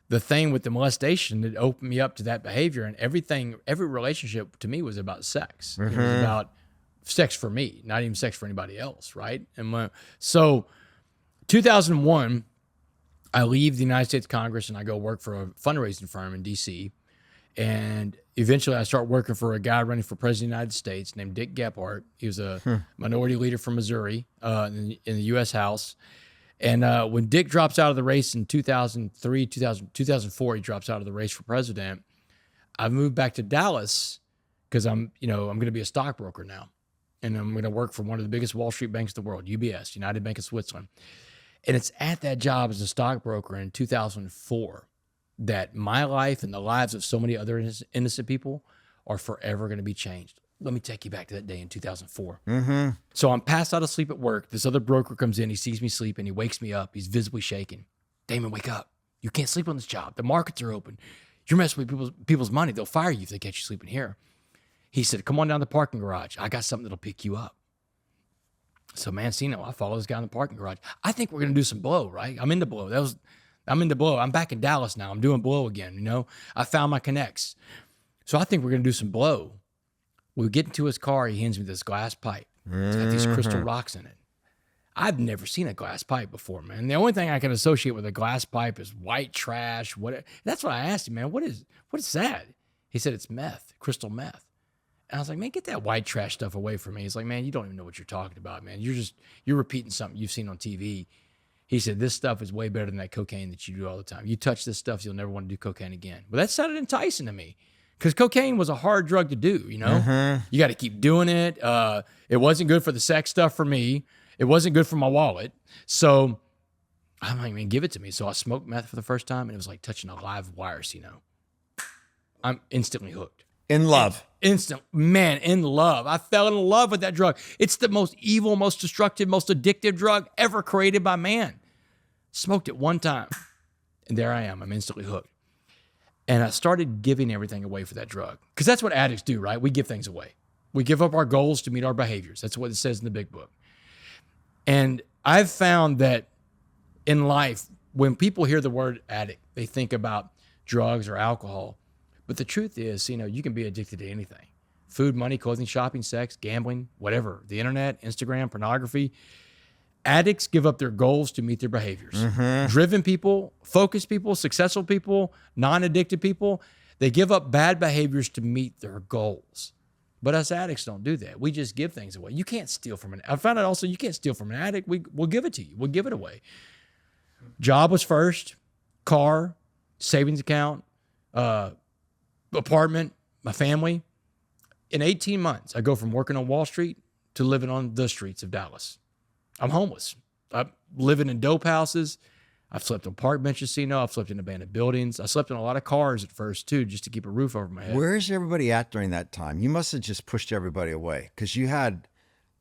thing with the molestation that opened me up to that behavior, and every relationship to me was about sex. It was about sex for me, not even sex for anybody else, right? And so 2001, I leave the United States Congress and I go work for a fundraising firm in D.C., and eventually I start working for a guy running for president of the United States named Dick Gephardt. He was a minority leader from Missouri in the U.S. House. And when Dick drops out of the race in 2004, he drops out of the race for president. I moved back to Dallas because I'm going to be a stockbroker now. And I'm going to work for one of the biggest Wall Street banks in the world, UBS, United Bank of Switzerland. And it's at that job as a stockbroker in 2004 that my life and the lives of so many other innocent people are forever going to be changed. Let me take you back to that day in 2004. Mm-hmm. So I'm passed out asleep at work. This other broker comes in. He sees me sleeping. He wakes me up. He's visibly shaking. Damon, wake up. You can't sleep on this job. The markets are open. You're messing with people's money. They'll fire you if they catch you sleeping here. He said, come on down to the parking garage. I got something that'll pick you up. So, man, Seano, I follow this guy in the parking garage. I think we're going to do some blow, right? I'm into blow. I'm into blow. I'm back in Dallas now. I'm doing blow again, you know? I found my connects. So I think we're going to do some blow. We get into his car. He hands me this glass pipe. It's got these crystal rocks in it. I've never seen a glass pipe before, man. The only thing I can associate with a glass pipe is white trash. That's what I asked him, man. What is that? He said, it's meth, crystal meth. And I was like, man, get that white trash stuff away from me. He's like, man, you don't even know what you're talking about, man. You're repeating something you've seen on TV. He said, this stuff is way better than that cocaine that you do all the time. You touch this stuff, you'll never want to do cocaine again. Well, that sounded enticing to me. Because cocaine was a hard drug to do, you know? Mm-hmm. You got to keep doing it. It wasn't good for the sex stuff for me. It wasn't good for my wallet. So I'm like, man, give it to me. So I smoked meth for the first time, and it was like touching a live wire, you know? I'm instantly hooked. In love. In love. I fell in love with that drug. It's the most evil, most destructive, most addictive drug ever created by man. Smoked it one time, and there I am. I'm instantly hooked. And I started giving everything away for that drug. Because that's what addicts do, right? We give things away. We give up our goals to meet our behaviors. That's what it says in the big book. And I've found that in life, when people hear the word addict, they think about drugs or alcohol. But the truth is, you know, you can be addicted to anything. Food, money, clothing, shopping, sex, gambling, whatever. The internet, Instagram, pornography. Addicts give up their goals to meet their behaviors. Mm-hmm. Driven people, focused people, successful people, non-addicted people, they give up bad behaviors to meet their goals. But us addicts don't do that. We just give things away. You can't steal from I found out also you can't steal from an addict. We'll give it to you. We'll give it away. Job was first, car, savings account, apartment, my family. In 18 months, I go from working on Wall Street to living on the streets of Dallas. I'm homeless. I'm living in dope houses. I've slept on park benches, you know. I've slept in abandoned buildings. I slept in a lot of cars at first, too, just to keep a roof over my head. Where's everybody at during that time? You must have just pushed everybody away because you had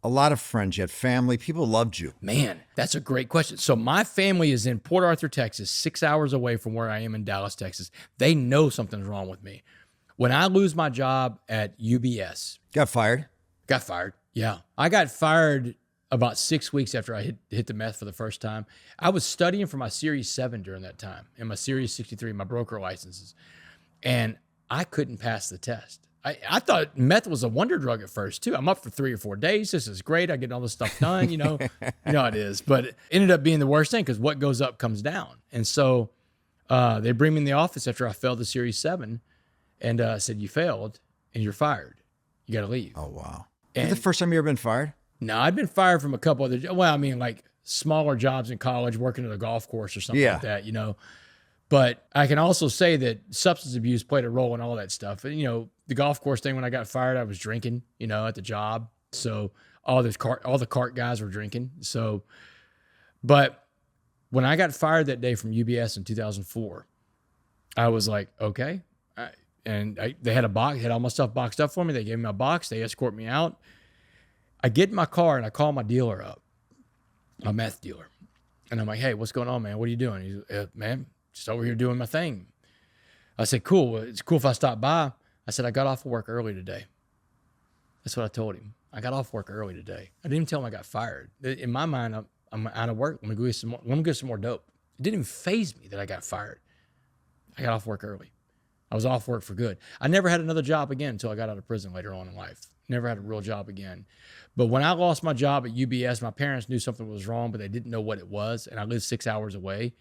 a lot of friends. You had family. People loved you. Man, that's a great question. So my family is in Port Arthur, Texas, 6 hours away from where I am in Dallas, Texas. They know something's wrong with me. When I lose my job at UBS. Got fired? Got fired, yeah. I got fired about 6 weeks after I hit the meth for the first time. I was studying for my Series 7 during that time and my Series 63, my broker licenses. And I couldn't pass the test. I thought meth was a wonder drug at first, too. I'm up for 3 or 4 days. This is great. I get all this stuff done, you know. You know how it is. But it ended up being the worst thing because what goes up comes down. And so they bring me in the office after I failed the Series 7 and said, you failed and you're fired. You got to leave. Oh, wow. Is it the first time you ever been fired? No, I'd been fired from a couple other, well, I mean, like smaller jobs in college, working at a golf course or something like that, you know. But I can also say that substance abuse played a role in all that stuff. And, you know, the golf course thing, when I got fired, I was drinking, you know, at the job. So all the cart guys were drinking. So, but when I got fired that day from UBS in 2004, I was like, okay. They had a box, had all my stuff boxed up for me. They gave me my box. They escort me out. I get in my car and I call my dealer up, my meth dealer. And I'm like, hey, what's going on, man? What are you doing? He's man, just over here doing my thing. I said, cool. It's cool if I stop by. I said, I got off of work early today. That's what I told him. I got off work early today. I didn't even tell him I got fired. In my mind, I'm out of work. I'm going to go get some more dope. It didn't even faze me that I got fired. I got off work early. I was off work for good. I never had another job again until I got out of prison later on in life. Never had a real job again. But when I lost my job at UBS, my parents knew something was wrong, but they didn't know what it was. And I lived 6 hours away.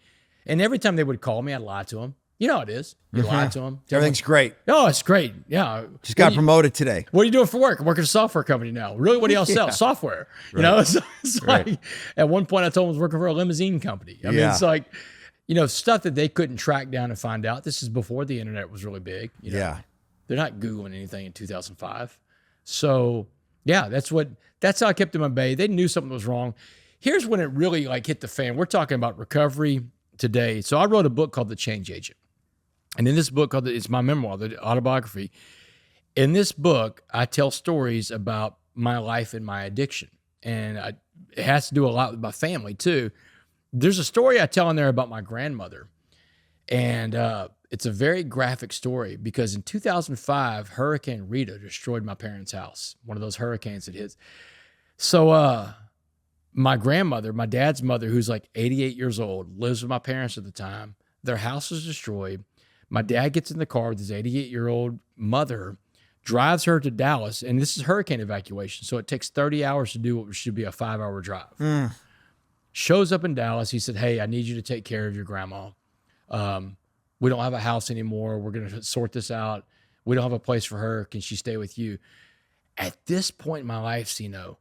And every time they would call me, I'd lie to them. You know how it is. You lie to them. Everything's great. Oh, it's great. Yeah. Just got promoted today. What are you doing for work? I'm working at a software company now. Really? What do y'all sell? Software. You know, it's like, at one point I told them I was working for a limousine company. I mean, it's like, you know, stuff that they couldn't track down and find out. This is before the internet was really big. You know? Yeah. They're not Googling anything in 2005. So yeah, that's how I kept them at bay. They knew something was wrong. Here's when it really like hit the fan. We're talking about recovery today. So I wrote a book called The Change Agent. And in this book it's my memoir, the autobiography. In this book, I tell stories about my life and my addiction. And it has to do a lot with my family too. There's a story I tell in there about my grandmother. And it's a very graphic story because in 2005, Hurricane Rita destroyed my parents' house. One of those hurricanes that hits. So my grandmother, my dad's mother, who's like 88 years old, lives with my parents at the time. Their house was destroyed. My dad gets in the car with his 88-year-old mother, drives her to Dallas, and this is hurricane evacuation, so it takes 30 hours to do what should be a 5-hour drive. Shows up in Dallas. He said, hey, I need you to take care of your grandma. We don't have a house anymore. We're going to sort this out. We don't have a place for her. Can she stay with you? At this point in my life, Seano,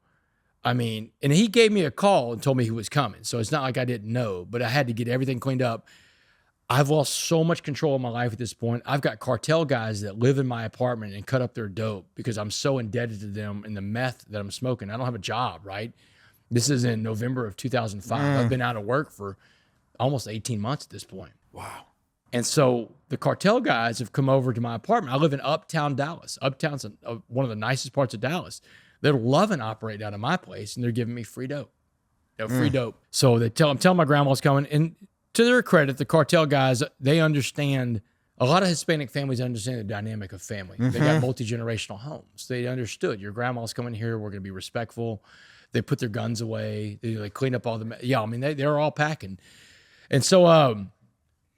I mean, and he gave me a call and told me he was coming, so it's not like I didn't know, but I had to get everything cleaned up. I've lost so much control of my life at this point. I've got cartel guys that live in my apartment and cut up their dope because I'm so indebted to them and the meth that I'm smoking. I don't have a job, right? This is in November of 2005. I've been out of work for almost 18 months at this point. Wow. And so the cartel guys have come over to my apartment. I live in Uptown Dallas. Uptown's one of the nicest parts of Dallas. They're loving operating out of my place, and they're giving me free dope. Free dope. So I'm telling my grandma's coming, and to their credit, the cartel guys, they understand. A lot of Hispanic families understand the dynamic of family. They got multi-generational homes. They understood your grandma's coming here. We're going to be respectful. They put their guns away. They clean up all the, I mean, they're all packing. And so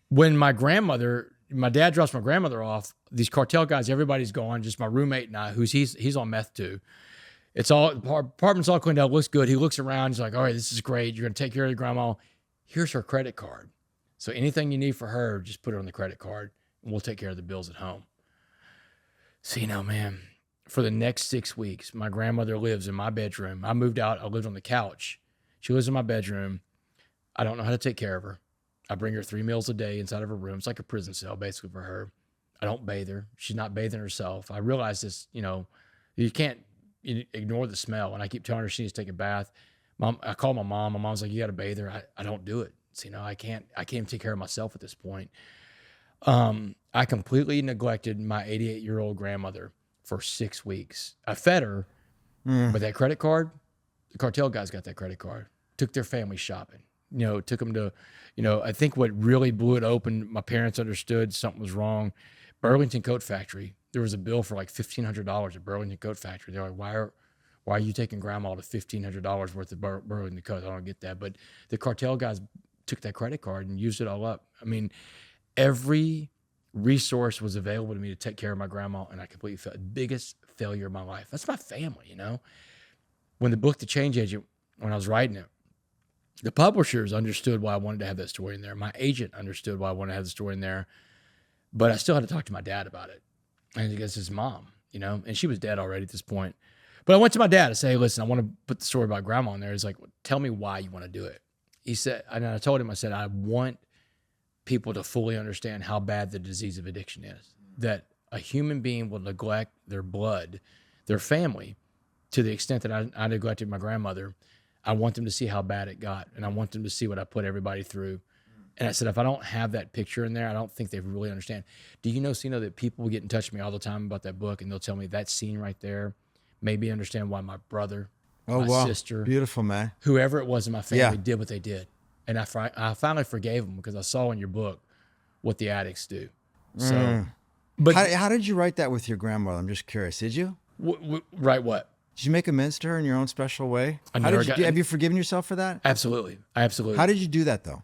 when my dad drops my grandmother off, these cartel guys, everybody's gone, just my roommate and I, he's on meth too. It's all, the apartment's all cleaned up, looks good. He looks around, he's like, all right, this is great. You're going to take care of your grandma. Here's her credit card. So anything you need for her, just put it on the credit card and we'll take care of the bills at home. So, man, for the next 6 weeks, my grandmother lives in my bedroom. I moved out. I lived on the couch. She lives in my bedroom. I don't know how to take care of her. I bring her 3 meals a day inside of her room. It's like a prison cell basically for her. I don't bathe her. She's not bathing herself. I realize this, you can't ignore the smell. And I keep telling her she needs to take a bath. I call my mom. My mom's like, you got to bathe her. I don't do it. So, I can't even take care of myself at this point. I completely neglected my 88-year-old grandmother for 6 weeks. I fed her, but that credit card, the cartel guys got that credit card, took their family shopping, took them to, I think what really blew it open, my parents understood something was wrong. Burlington Coat Factory, there was a bill for like $1,500 at Burlington Coat Factory. They're like, why are you taking grandma to $1,500 worth of Burlington Coat? I don't get that. But the cartel guys took that credit card and used it all up. I mean, every resource was available to me to take care of my grandma, and I completely felt the biggest failure of my life. That's my family, When the book, The Change Agent, when I was writing it, the publishers understood why I wanted to have that story in there. My agent understood why I wanted to have the story in there, but I still had to talk to my dad about it. And because his mom, and she was dead already at this point. But I went to my dad to say, hey, listen, I want to put the story about grandma in there. He's like, well, tell me why you want to do it. He said, and I told him, I said, I want people to fully understand how bad the disease of addiction is, that a human being will neglect their blood, their family, to the extent that I neglected my grandmother. I want them to see how bad it got, and I want them to see what I put everybody through. And I said, if I don't have that picture in there, I don't think they really understand. Do you know, Seano, that people will get in touch with me all the time about that book, and they'll tell me that scene right there made me understand why my brother, my sister, beautiful, man, whoever it was in my family did what they did. And I finally forgave them because I saw in your book what the addicts do. So, but how did you write that with your grandmother? I'm just curious. Did you write what? Did you make amends to her in your own special way? Have you forgiven yourself for that? Absolutely. How did you do that though?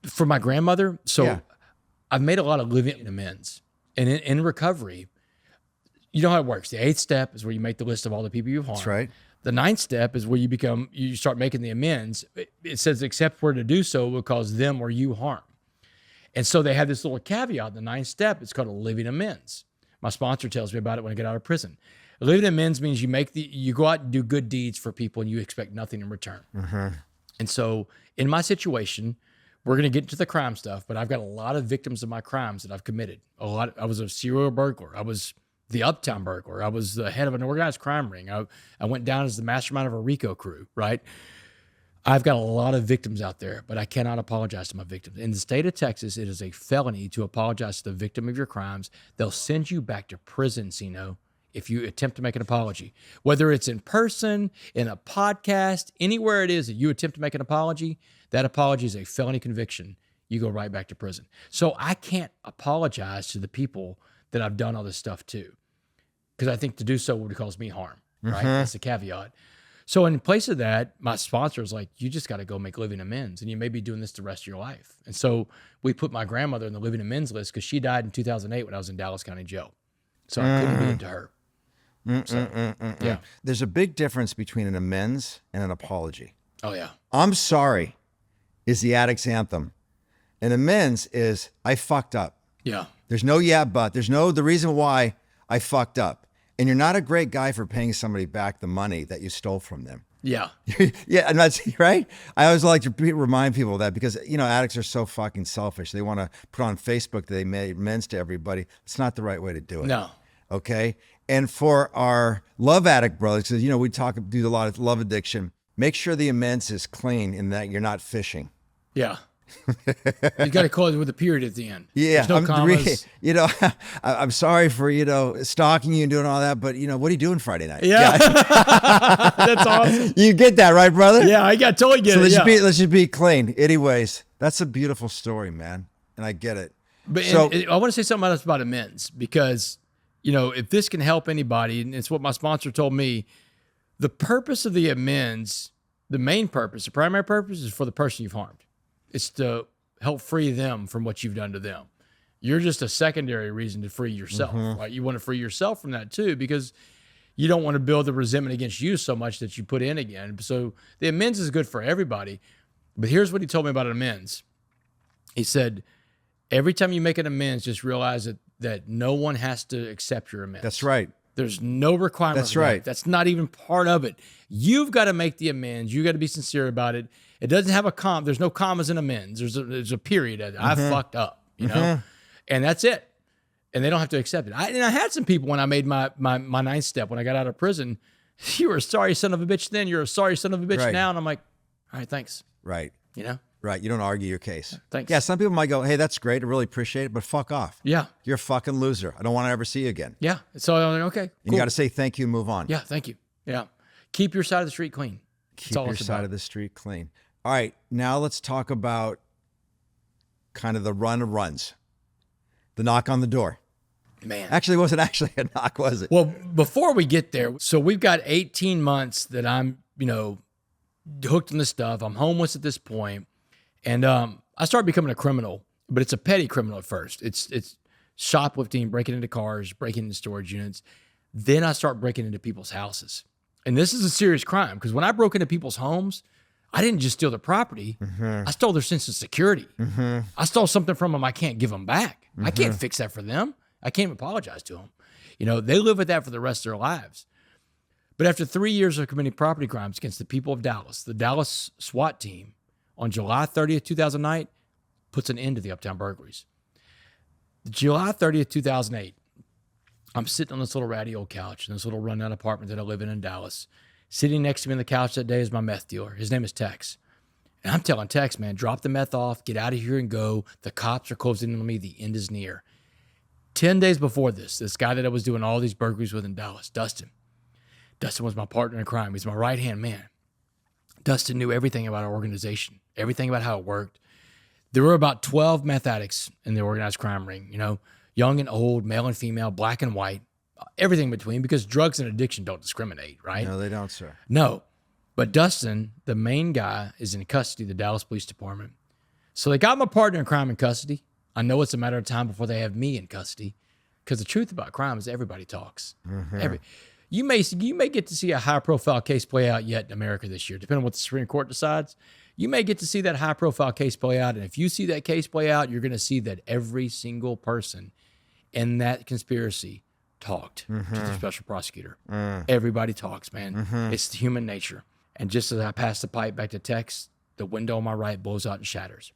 For my grandmother, I've made a lot of living amends. And in recovery, you know how it works. The 8th step is where you make the list of all the people you've harmed. That's right. The 9th step is where you start making the amends. It says, except where to do so will cause them or you harm. And so they have this little caveat. The 9th step, it's called a living amends. My sponsor tells me about it when I get out of prison. Living amends means you go out and do good deeds for people and you expect nothing in return. And so in my situation, we're going to get into the crime stuff, but I've got a lot of victims of my crimes that I've committed. I was a serial burglar. I was the Uptown burglar. I was the head of an organized crime ring. I went down as the mastermind of a RICO crew, right? I've got a lot of victims out there, but I cannot apologize to my victims. In the state of Texas, it is a felony to apologize to the victim of your crimes. They'll send you back to prison, Seano. if you attempt to make an apology. Whether it's in person, in a podcast, anywhere it is that you attempt to make an apology, that apology is a felony conviction. You go right back to prison. So I can't apologize to the people that I've done all this stuff to, because I think to do so would cause me harm, right? That's the caveat. So in place of that, my sponsor is like, you just got to go make living amends, and you may be doing this the rest of your life. And so we put my grandmother in the living amends list because she died in 2008 when I was in Dallas County Jail. So I couldn't give it to her. Yeah. There's a big difference between an amends and an apology. Oh, yeah. I'm sorry is the addict's anthem. An amends is I fucked up. Yeah. There's no but. There's no the reason why I fucked up. And you're not a great guy for paying somebody back the money that you stole from them. Yeah. Yeah, and that's right. I always like to remind people of that because, addicts are so fucking selfish. They want to put on Facebook that they made amends to everybody. It's not the right way to do it. No. Okay? And for our love addict brothers, because, we do a lot of love addiction, make sure the amends is clean and that you're not fishing. Yeah. You got to close it with a period at the end. Yeah, There's no commas. I'm sorry for stalking you and doing all that, but what are you doing Friday night? Yeah. That's awesome. You get that, right, brother? Yeah, I got totally get so it. Let's just be clean. Anyways, that's a beautiful story, man, and I get it. But so I want to say something else about amends because if this can help anybody, and it's what my sponsor told me, the purpose of the amends, the main purpose, the primary purpose, is for the person you've harmed. It's to help free them from what you've done to them. You're just a secondary reason to free yourself. Right? You want to free yourself from that too, because you don't want to build the resentment against you so much that you put in again. So the amends is good for everybody. But here's what he told me about an amends. He said, every time you make an amends, just realize that no one has to accept your amends. That's right. There's no requirement. That's right. That's not even part of it. You've got to make the amends. You got to be sincere about it. It doesn't have a comma. There's no commas in amends. There's a period. I fucked up, and that's it. And they don't have to accept it. I had some people when I made my ninth step when I got out of prison. You were a sorry son of a bitch then. You're a sorry son of a bitch now. And I'm like, all right, thanks. Right. Right. You don't argue your case. Thanks. Yeah. Some people might go, hey, that's great. I really appreciate it, but fuck off. Yeah. You're a fucking loser. I don't want to ever see you again. Yeah. So I'm like, okay. And cool. you got to say thank you and move on. Yeah. Thank you. Yeah. Keep your side of the street clean. Keep your side of the street clean. All right, now let's talk about kind of the run of runs, the knock on the door. Man. Actually, it wasn't actually a knock, was it? Well, before we get there, so we've got 18 months that I'm, hooked on this stuff. I'm homeless at this point. And I started becoming a criminal, but it's a petty criminal at first. It's shoplifting, breaking into cars, breaking into storage units. Then I start breaking into people's houses. And this is a serious crime because when I broke into people's homes, I didn't just steal their property. I stole their sense of security. I stole something from them I can't give them back. I can't fix that for them. I can't apologize to them. They live with that for the rest of their lives. But after 3 years of committing property crimes against the people of Dallas, the Dallas SWAT team on July 30th, 2009, puts an end to the Uptown burglaries. July 30th, 2008, I'm sitting on this little ratty old couch in this little rundown apartment that I live in Dallas. Sitting next to me on the couch that day is my meth dealer. His name is Tex. And I'm telling Tex, man, drop the meth off, get out of here and go. The cops are closing in on me. The end is near. 10 days before this guy that I was doing all these burglaries with in Dallas, Dustin was my partner in crime. He's my right-hand man. Dustin knew everything about our organization, everything about how it worked. There were about 12 meth addicts in the organized crime ring, young and old, male and female, black and white. Everything in between, because drugs and addiction don't discriminate, right? No, they don't, sir. No. But Dustin, the main guy, is in custody of the Dallas Police Department. So they got my partner in crime in custody. I know it's a matter of time before they have me in custody, because the truth about crime is everybody talks. You may get to see a high-profile case play out yet in America this year, depending on what the Supreme Court decides. You may get to see that high-profile case play out, and if you see that case play out, you're going to see that every single person in that conspiracy talked to the special prosecutor. Everybody talks, man. It's human nature. And just as I pass the pipe back to Tex, the window on my right blows out and shatters.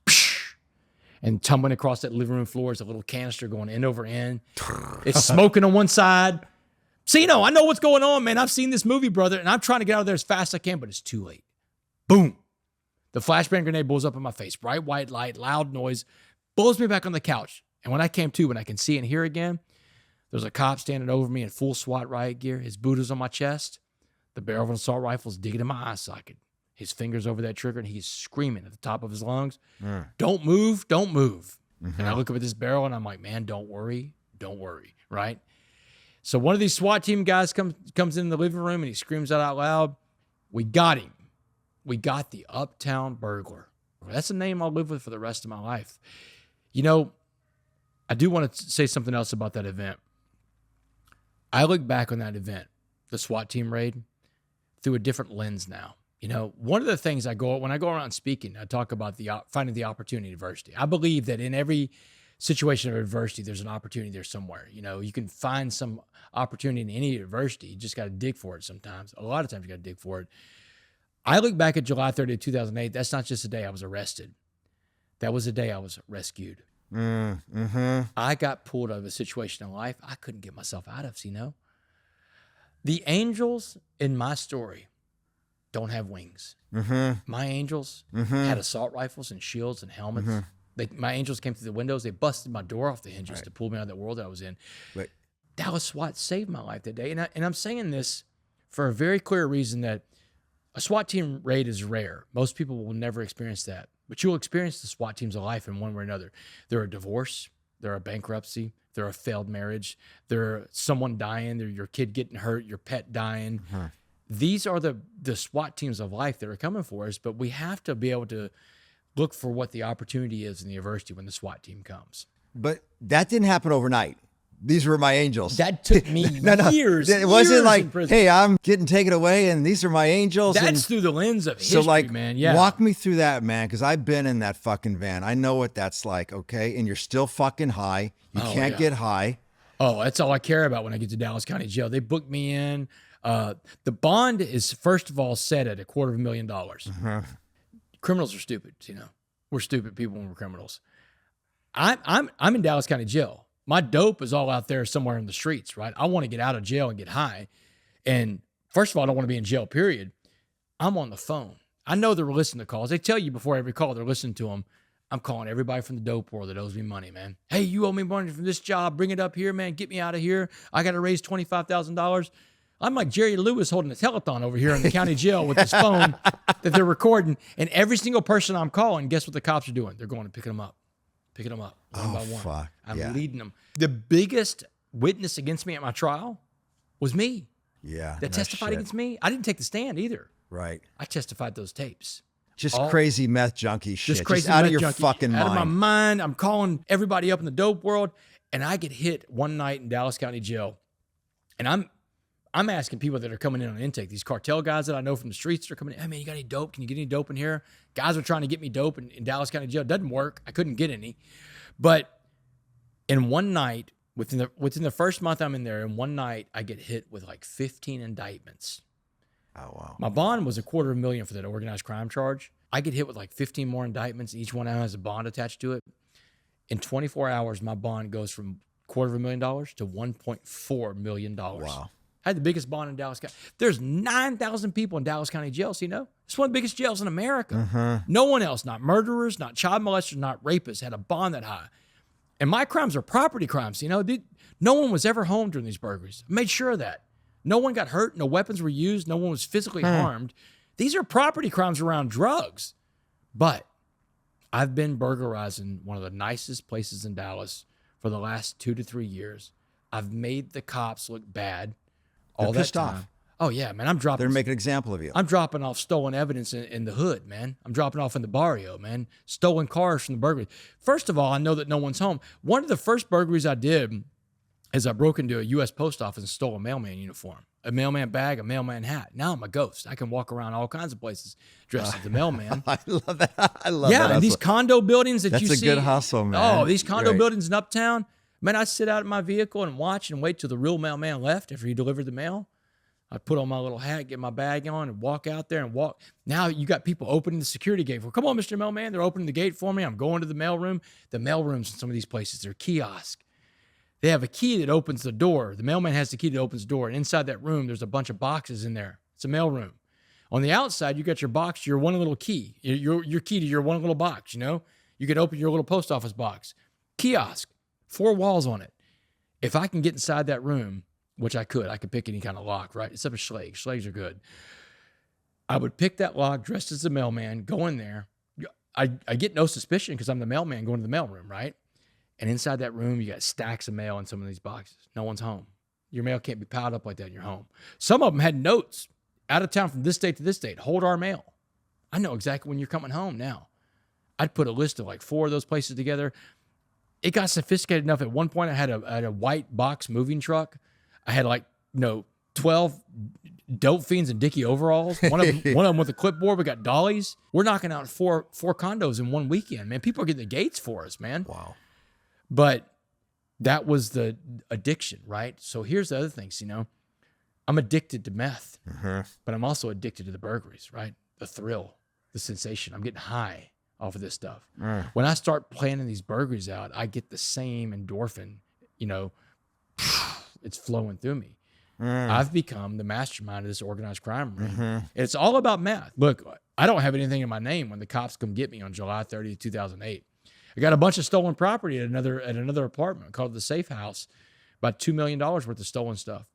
And tumbling across that living room floor is a little canister going end over end. It's smoking on one side. Seano, I know what's going on, man. I've seen this movie, brother, and I'm trying to get out of there as fast as I can, but it's too late. Boom. The flashbang grenade blows up in my face. Bright white light, loud noise, blows me back on the couch. And when I came to, when I can see and hear again, There's a cop standing over me in full SWAT riot gear. His boot is on my chest. The barrel of an assault rifle is digging in my eye socket. His fingers over that trigger, and he's screaming at the top of his lungs, "Don't move, don't move." And I look up at this barrel, and I'm like, man, don't worry, right? So one of these SWAT team guys comes in the living room, and he screams out loud, "We got him. We got the Uptown Burglar." That's a name I'll live with for the rest of my life. You know, I do want to say something else about that event. I look back on that event, the SWAT team raid, through a different lens now. You know, one of the things when I go around speaking, I talk about finding the opportunity in adversity. I believe that in every situation of adversity, there's an opportunity there somewhere. You know, you can find some opportunity in any adversity. You just got to dig for it sometimes. A lot of times you got to dig for it. I look back at July 30th, 2008. That's not just the day I was arrested. That was the day I was rescued. I got pulled out of a situation in life I couldn't get myself out of, you know? The angels in my story don't have wings. My angels had assault rifles and shields and helmets. My angels came through the windows. They busted my door off the hinges to pull me out of that world that I was in. Dallas SWAT saved my life that day. And I'm saying this for a very clear reason, that a SWAT team raid is rare. Most people will never experience that. But you'll experience the SWAT teams of life in one way or another. There are divorce. There are bankruptcy. There are failed marriage. There are someone dying. There your kid getting hurt. Your pet dying. These are the SWAT teams of life that are coming for us, but we have to be able to look for what the opportunity is in the adversity when the SWAT team comes. But that didn't happen overnight. These were my angels. That took me years. It wasn't like, hey, I'm getting taken away and these are my angels. That's through the lens of history, man. Yeah. Walk me through that, man, because I've been in that fucking van. I know what that's like, okay? And you're still fucking high. You can't get high. Oh, that's all I care about when I get to Dallas County Jail. They booked me in. The bond is, first of all, set at $250,000. Criminals are stupid, you know. We're stupid people when we're criminals. I'm in Dallas County Jail. My dope is all out there somewhere in the streets, right? I want to get out of jail and get high. And first of all, I don't want to be in jail, period. I'm on the phone. I know they're listening to calls. They tell you before every call they're listening to them. I'm calling everybody from the dope world that owes me money, man. Hey, you owe me money from this job. Bring it up here, man. Get me out of here. I got to raise $25,000. I'm like Jerry Lewis holding a telethon over here in the county jail with this phone that they're recording. And every single person I'm calling, guess what the cops are doing? They're going to pick them up. Picking them up one by one. Fuck. I'm leading them. The biggest witness against me at my trial was me. Yeah. That testified against me. I didn't take the stand either. Right. I testified those tapes. Just crazy meth junkie shit. Just crazy out meth of your junkie, fucking mind. Out of my mind. I'm calling everybody up in the dope world, and I get hit one night in Dallas County Jail. And I'm asking people that are coming in on intake, these cartel guys that I know from the streets that are coming in, hey man, you got any dope? Can you get any dope in here? Guys are trying to get me dope in Dallas County Jail. It doesn't work. I couldn't get any. But in one night, within the first month I'm in there, in one night, I get hit with like 15 indictments. Oh, wow. My bond was $250,000 for that organized crime charge. I get hit with like 15 more indictments. Each one has a bond attached to it. In 24 hours, my bond goes from $250,000 to $1.4 million. Wow. I had the biggest bond in Dallas County. There's 9,000 people in Dallas County jail, so you know? It's one of the biggest jails in America. No one else, not murderers, not child molesters, not rapists, had a bond that high. And my crimes are property crimes, you know? No one was ever home during these burglaries. I made sure of that. No one got hurt. No weapons were used. No one was physically harmed. These are property crimes around drugs. But I've been burglarizing one of the nicest places in Dallas for the last 2 to 3 years. I've made the cops look bad. All They're that time. pissed off. Oh yeah, man. They're making an example of you. I'm dropping off stolen evidence in the hood, man. I'm dropping off in the barrio, man. Stolen cars from the burglary. First of all, I know that no one's home. One of the first burglaries I did is I broke into a U.S. post office and stole a mailman uniform, a mailman bag, a mailman hat. Now I'm a ghost. I can walk around all kinds of places dressed as the mailman. I love that. I love that. Yeah, and these condo buildings that you see. That's a good hustle, man. Oh, these condo buildings in Uptown. Man, I sit out in my vehicle and watch and wait till the real mailman left after he delivered the mail. I'd put on my little hat, get my bag on, and walk out there and walk. Now you got people opening the security gate. Come on, Mr. Mailman. They're opening the gate for me. I'm going to the mailroom. The mailrooms in some of these places, they're kiosks. They have a key that opens the door. The mailman has the key that opens the door. And inside that room, there's a bunch of boxes in there. It's a mailroom. On the outside, you got your box, your one little key. Your key to your one little box, you know? You could open your little post office box. Kiosk, 4 walls on it. If I can get inside that room, which I could pick any kind of lock, right? Except for Schlage. Schlages are good. I would pick that lock dressed as the mailman, go in there. I get no suspicion because I'm the mailman going to the mailroom, right? And inside that room, you got stacks of mail in some of these boxes. No one's home. Your mail can't be piled up like that in your home. Some of them had notes, out of town from this date to this date, hold our mail. I know exactly when you're coming home now. I'd put a list of like 4 of those places together. It got sophisticated enough. At one point, I had a white box moving truck. I had 12 dope fiends in Dickie overalls. One of them with a clipboard. We got dollies. We're knocking out four condos in one weekend, man. People are getting the gates for us, man. Wow. But that was the addiction, right? So here's the other things, I'm addicted to meth, but I'm also addicted to the burglaries, right? The thrill, the sensation. I'm getting high off of this stuff. When I start planning these burglaries out, I get the same endorphin, it's flowing through me. I've become the mastermind of this organized crime ring. It's all about meth. Look, I don't have anything in my name when the cops come get me on July 30th, 2008. I got a bunch of stolen property at another apartment called the Safe House, about $2 million worth of stolen stuff.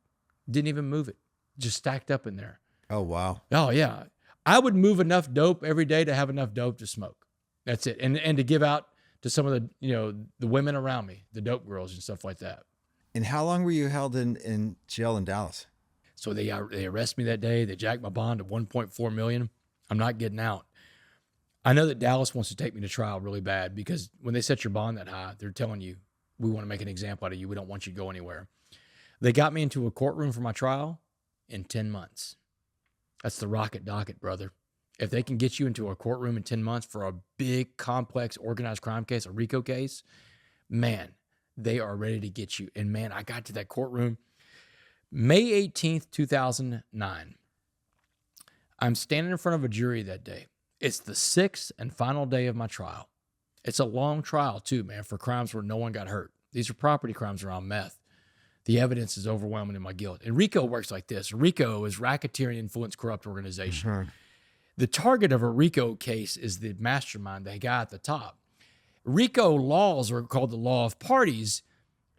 Didn't even move it, just stacked up in there. Oh, wow. Oh, yeah. I would move enough dope every day to have enough dope to smoke. That's it. And to give out to some of the, the women around me, the dope girls and stuff like that. And how long were you held in jail in Dallas? So they arrested me that day. They jacked my bond to $1.4 million. I'm not getting out. I know that Dallas wants to take me to trial really bad because when they set your bond that high, they're telling you, we want to make an example out of you. We don't want you to go anywhere. They got me into a courtroom for my trial in 10 months. That's the rocket docket, brother. If they can get you into a courtroom in 10 months for a big, complex, organized crime case, a RICO case, man, they are ready to get you. And man, I got to that courtroom May 18th, 2009. I'm standing in front of a jury that day. It's the 6th and final day of my trial. It's a long trial too, man, for crimes where no one got hurt. These are property crimes around meth. The evidence is overwhelming in my guilt. And RICO works like this. RICO is racketeering, influence, corrupt organization. The target of a RICO case is the mastermind, the guy at the top. RICO laws are called the law of parties.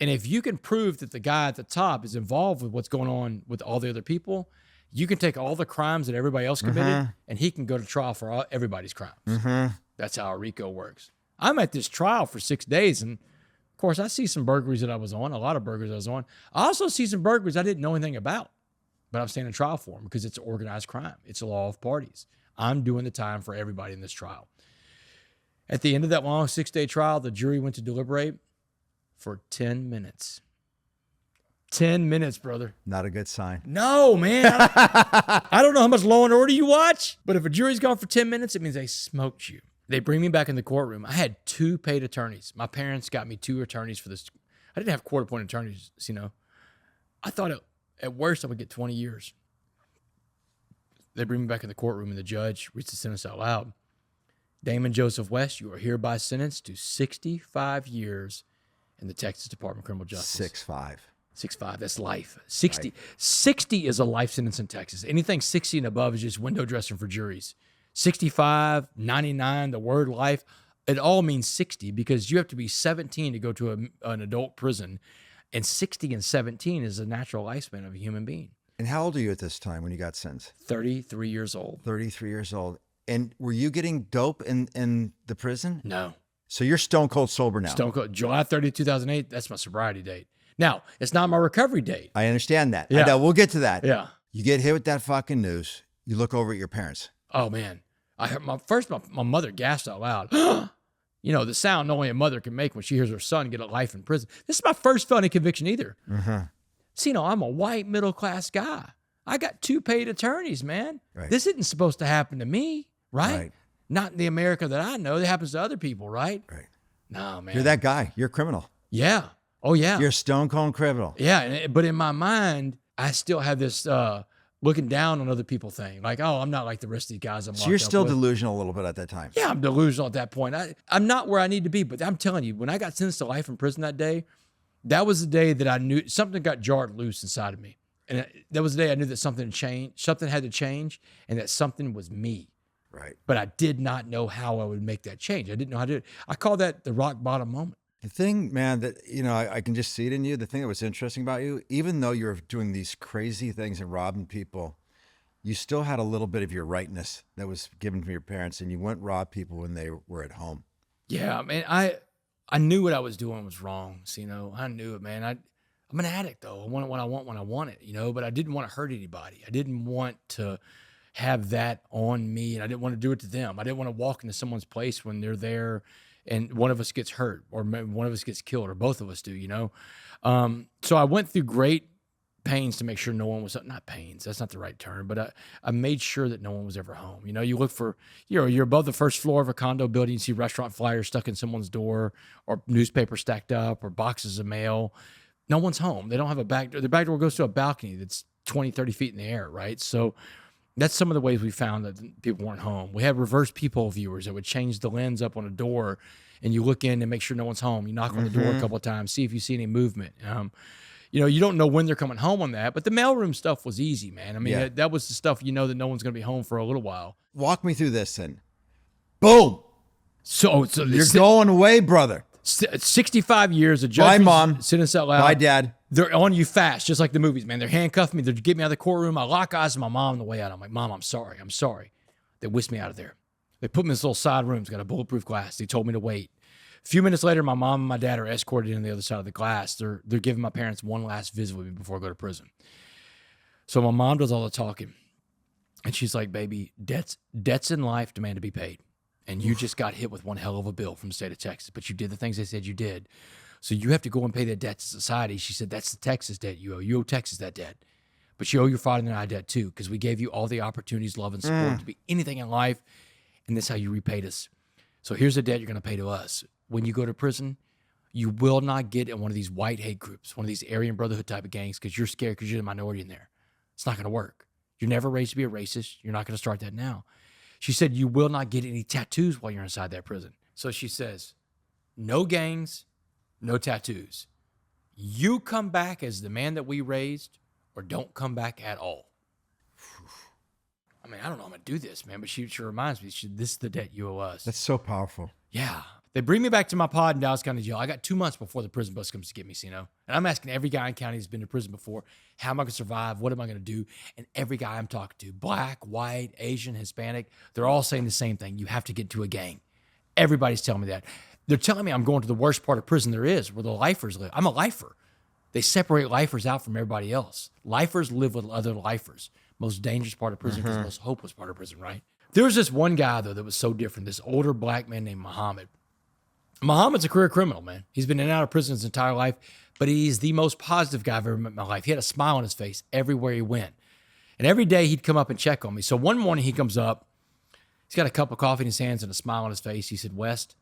And if you can prove that the guy at the top is involved with what's going on with all the other people, you can take all the crimes that everybody else committed and he can go to trial for everybody's crimes. That's how a RICO works. I'm at this trial for 6 days. And of course, I see some burglaries that I was on, a lot of burglaries I was on. I also see some burglaries I didn't know anything about, but I'm standing trial for them because it's organized crime. It's a law of parties. I'm doing the time for everybody in this trial. At the end of that long 6-day trial, the jury went to deliberate for 10 minutes. 10 minutes, brother. Not a good sign. No, man. I don't know how much Law and Order you watch, but if a jury's gone for 10 minutes, it means they smoked you. They bring me back in the courtroom. I had 2 paid attorneys. My parents got me 2 attorneys for this. I didn't have court-appointed attorneys, I thought at worst I would get 20 years. They bring me back in the courtroom, and the judge reads the sentence out loud. Damon Joseph West, you are hereby sentenced to 65 years in the Texas Department of Criminal Justice. 6'5". 6'5", that's life. 60 is a life sentence in Texas. Anything 60 and above is just window dressing for juries. 65, 99, the word life, it all means 60 because you have to be 17 to go to an adult prison. And 60 and 17 is the natural lifespan of a human being. And how old are you at this time when you got sentenced? 33 years old. 33 years old. And were you getting dope in the prison? No. So you're stone cold sober now? Stone cold. July 30th, 2008, that's my sobriety date. Now, it's not my recovery date. I understand that. Yeah. I know, we'll get to that. Yeah. You get hit with that fucking news. You look over at your parents. Oh, man. I heard my mother gasped out loud. The sound only a mother can make when she hears her son get a life in prison. This is my first felony conviction either. See, I'm a white middle-class guy. I got 2 paid attorneys, man. Right. This isn't supposed to happen to me, right? Not in the America that I know. It happens to other people, right? Right. No, man. You're that guy. You're a criminal. Yeah. Oh, yeah. You're a stone cold criminal. Yeah, but in my mind, I still have this looking down on other people thing. Like, oh, I'm not like the rest of these guys I'm locked So you're up still with. delusional a little bit at that time. Yeah, I'm delusional at that point. I'm not where I need to be, but I'm telling you, when I got sentenced to life in prison that day, that was the day that I knew something got jarred loose inside of me. And that was the day I knew that something had to change, and that something was me. Right. But I did not know how I would make that change. I didn't know how to do it. I call that the rock bottom moment. The thing, man, that, I can just see it in you. The thing that was interesting about you, even though you're doing these crazy things and robbing people, you still had a little bit of your rightness that was given from your parents, and you wouldn't rob people when they were at home. Yeah, man, I knew what I was doing was wrong. So, I knew it, man. I'm an addict though. I want it when I want it, but I didn't want to hurt anybody. I didn't want to have that on me, and I didn't want to do it to them. I didn't want to walk into someone's place when they're there and one of us gets hurt or maybe one of us gets killed or both of us do. So I went through great pains to make sure no one was, not pains, that's not the right term, but I made sure that no one was ever home. You look for, you're above the first floor of a condo building, you see restaurant flyers stuck in someone's door or newspaper stacked up or boxes of mail. No one's home. They don't have a back door. The back door goes to a balcony that's 20, 30 feet in the air, right? So that's some of the ways we found that people weren't home. We had reverse peephole viewers that would change the lens up on a door, and you look in and make sure no one's home. You knock on the door a couple of times, see if you see any movement. You don't know when they're coming home on that, but the mailroom stuff was easy, man. I mean, that was the stuff that no one's going to be home for a little while. Walk me through this then. Boom. So you're going away, brother. 65 years. A judge. Bye, Mom. Sentence us out loud. Bye, Dad. They're on you fast, just like the movies, man. They're handcuffing me. They're getting me out of the courtroom. I lock eyes with my mom on the way out. I'm like, Mom, I'm sorry. They whisked me out of there. They put me in this little side room. It's got a bulletproof glass. They told me to wait. A few minutes later, my mom and my dad are escorted in the other side of the glass. They're giving my parents one last visit with me before I go to prison. So my mom does all the talking. And she's like, baby, debts in life demand to be paid. And you just got hit with one hell of a bill from the state of Texas, but you did the things they said you did. So you have to go and pay that debt to society. She said, that's the Texas debt you owe. You owe Texas that debt. But you owe your father and I debt too, because we gave you all the opportunities, love, and support to be anything in life. And that's how you repaid us. So here's the debt you're going to pay to us. When you go to prison, you will not get in one of these white hate groups, one of these Aryan Brotherhood type of gangs, because you're scared because you're the minority in there. It's not going to work. You're never raised to be a racist. You're not going to start that now. She said, you will not get any tattoos while you're inside that prison. So she says, no gangs, no tattoos. You come back as the man that we raised or don't come back at all. I mean, I don't know how I'm going to do this, man, but she reminds me, this is the debt you owe us. That's so powerful. Yeah. They bring me back to my pod in Dallas County Jail. I got 2 months before the prison bus comes to get me, And I'm asking every guy in county who's been to prison before, how am I going to survive? What am I going to do? And every guy I'm talking to, black, white, Asian, Hispanic, they're all saying the same thing. You have to get to a gang. Everybody's telling me that. They're telling me I'm going to the worst part of prison there is, where the lifers live. I'm a lifer. They separate lifers out from everybody else. Lifers live with other lifers. Most dangerous part of prison, because the most hopeless part of prison, right? There was this one guy, though, that was so different. This older black man named Muhammad. Muhammad's a career criminal, man. He's been in and out of prison his entire life, but he's the most positive guy I've ever met in my life. He had a smile on his face everywhere he went. And every day he'd come up and check on me. So one morning he comes up, he's got a cup of coffee in his hands and a smile on his face. He said, West,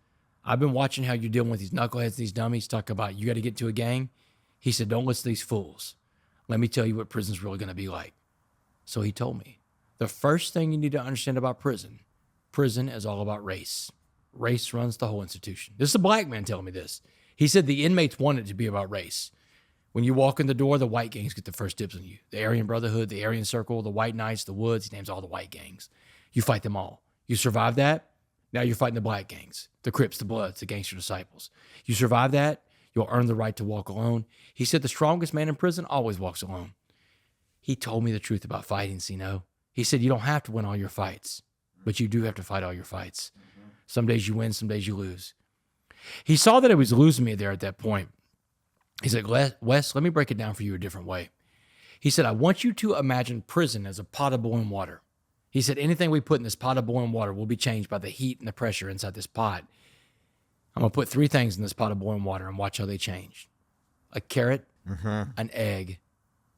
I've been watching how you're dealing with these knuckleheads, these dummies, talk about you got to get to a gang. He said, don't listen to these fools. Let me tell you what prison's really going to be like. So he told me, the first thing you need to understand about prison is all about race. Race runs the whole institution. This is a black man telling me this. He said the inmates want it to be about race. When you walk in the door, the white gangs get the first dibs on you. The Aryan Brotherhood, the Aryan Circle, the White Knights, the Woods, he names all the white gangs. You fight them all. You survive that, now you're fighting the black gangs, the Crips, the Bloods, the Gangster Disciples. You survive that, you'll earn the right to walk alone. He said the strongest man in prison always walks alone. He told me the truth about fighting, Seano. He said you don't have to win all your fights, but you do have to fight all your fights. Some days you win, some days you lose. He saw that I was losing me there at that point. He said, Wes, let me break it down for you a different way. He said, I want you to imagine prison as a pot of boiling water. He said, anything we put in this pot of boiling water will be changed by the heat and the pressure inside this pot. I'm going to put 3 things in this pot of boiling water and watch how they change. A carrot, an egg,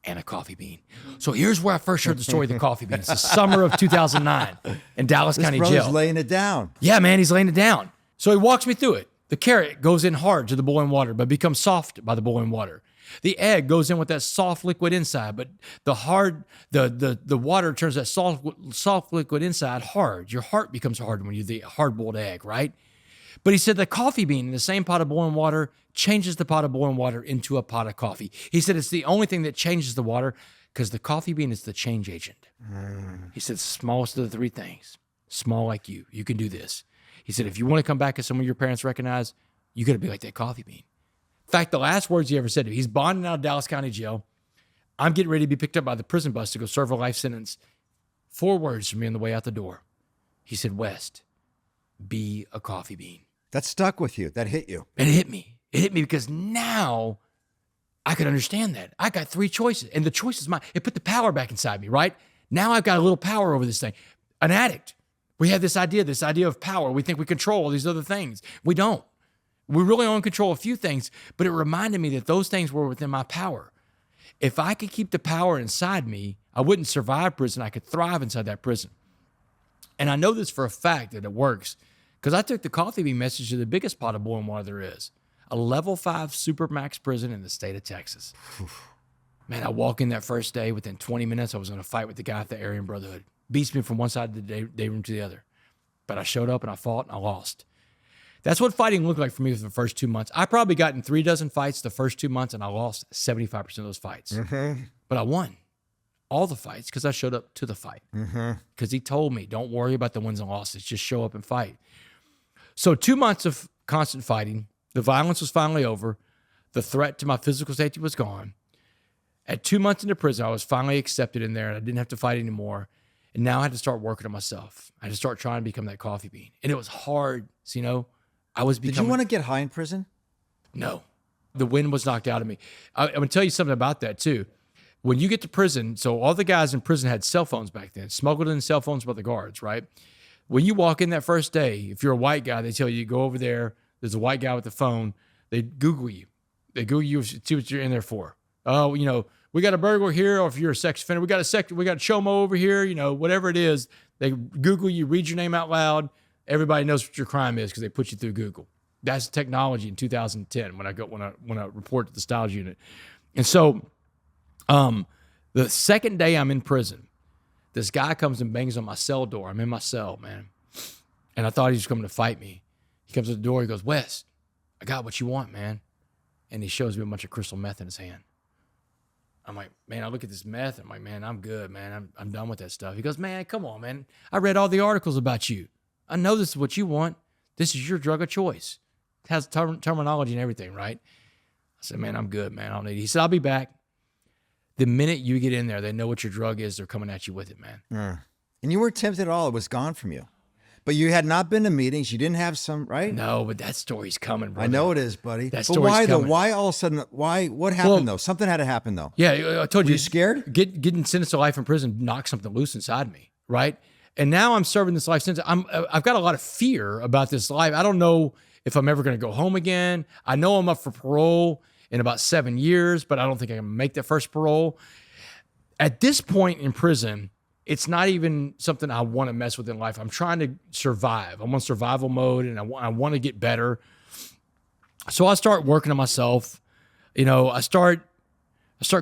and a coffee bean. So here's where I first heard the story of the coffee bean. It's the summer of 2009 in Dallas County Jail. He's laying it down. Yeah, man, he's laying it down. So he walks me through it. The carrot goes in hard to the boiling water, but becomes soft by the boiling water. The egg goes in with that soft liquid inside, but the water turns that soft liquid inside hard. Your heart becomes hard when you're the hard-boiled egg, right? But he said the coffee bean in the same pot of boiling water changes the pot of boiling water into a pot of coffee. He said it's the only thing that changes the water because the coffee bean is the change agent. He said smallest of the 3 things. Small like you. You can do this. He said if you want to come back as someone your parents recognize, You got to be like that coffee bean. In fact, the last words he ever said to me, he's bonding out of Dallas County Jail. I'm getting ready to be picked up by the prison bus to go serve a life sentence. 4 words from me on the way out the door. He said, West, be a coffee bean. That stuck with you. That hit you. And it hit me. It hit me because now I could understand that. I got 3 choices, and the choice is mine. It put the power back inside me, right? Now I've got a little power over this thing. An addict. We have this idea of power. We think we control all these other things. We don't. We really only control a few things, but it reminded me that those things were within my power. If I could keep the power inside me, I wouldn't survive prison. I could thrive inside that prison. And I know this for a fact that it works because I took the coffee bean message to the biggest pot of boiling water there is, a level 5 supermax prison in the state of Texas. Man, I walk in that first day. Within 20 minutes, I was in a fight with the guy at the Aryan Brotherhood. Beats me from one side of the day room to the other. But I showed up and I fought and I lost. That's what fighting looked like for me for the first 2 months. I probably got in 3 dozen fights the first 2 months, and I lost 75% of those fights. Mm-hmm. But I won all the fights because I showed up to the fight. Because he told me, don't worry about the wins and losses. Just show up and fight. So 2 months of constant fighting. The violence was finally over. The threat to my physical safety was gone. At 2 months into prison, I was finally accepted in there, and I didn't have to fight anymore. And now I had to start working on myself. I had to start trying to become that coffee bean. And it was hard. So, you know, I was becoming... Did you want to get high in prison? No. The wind was knocked out of me. I'm going to tell you something about that, too. When you get to prison, so all the guys in prison had cell phones back then, smuggled in cell phones by the guards, right? When you walk in that first day, if you're a white guy, they tell you, go over there. There's a white guy with the phone. They Google you. They Google you, see what you're in there for. Oh, you know, we got a burglar here, or if you're a sex offender, we got Chomo over here, you know, whatever it is. They Google you, read your name out loud. Everybody knows what your crime is because they put you through Google. That's technology in 2010 when I reported to the Styles Unit. And so the second day I'm in prison, this guy comes and bangs on my cell door. I'm in my cell, man. And I thought he was coming to fight me. He comes to the door. He goes, Wes, I got what you want, man. And he shows me a bunch of crystal meth in his hand. I'm like, man, I look at this meth. I'm like, man, I'm good, man. I'm done with that stuff. He goes, man, come on, man. I read all the articles about you. I know this is what you want. This is your drug of choice. It has terminology and everything, right? I said, man, I'm good, man. I don't need it. He said, I'll be back. The minute you get in there, they know what your drug is. They're coming at you with it, man. And you weren't tempted at all. It was gone from you. But you had not been to meetings. You didn't have some, right? No, but that story's coming, brother. I know it is, buddy. That but story's why, coming. though? Why all of a sudden? Why? What happened, though? Something had to happen, though. Yeah, I told you. Were you scared? Getting sentenced to life in prison knocked something loose inside me, right? And now I'm serving this life sentence. I've got a lot of fear about this life. I don't know if I'm ever going to go home again. I know I'm up for parole in about 7 years, but I don't think I can make that first parole. At this point in prison, it's not even something I want to mess with in life. I'm trying to survive. I'm on survival mode, and I want to get better. So I start working on myself. You know, I start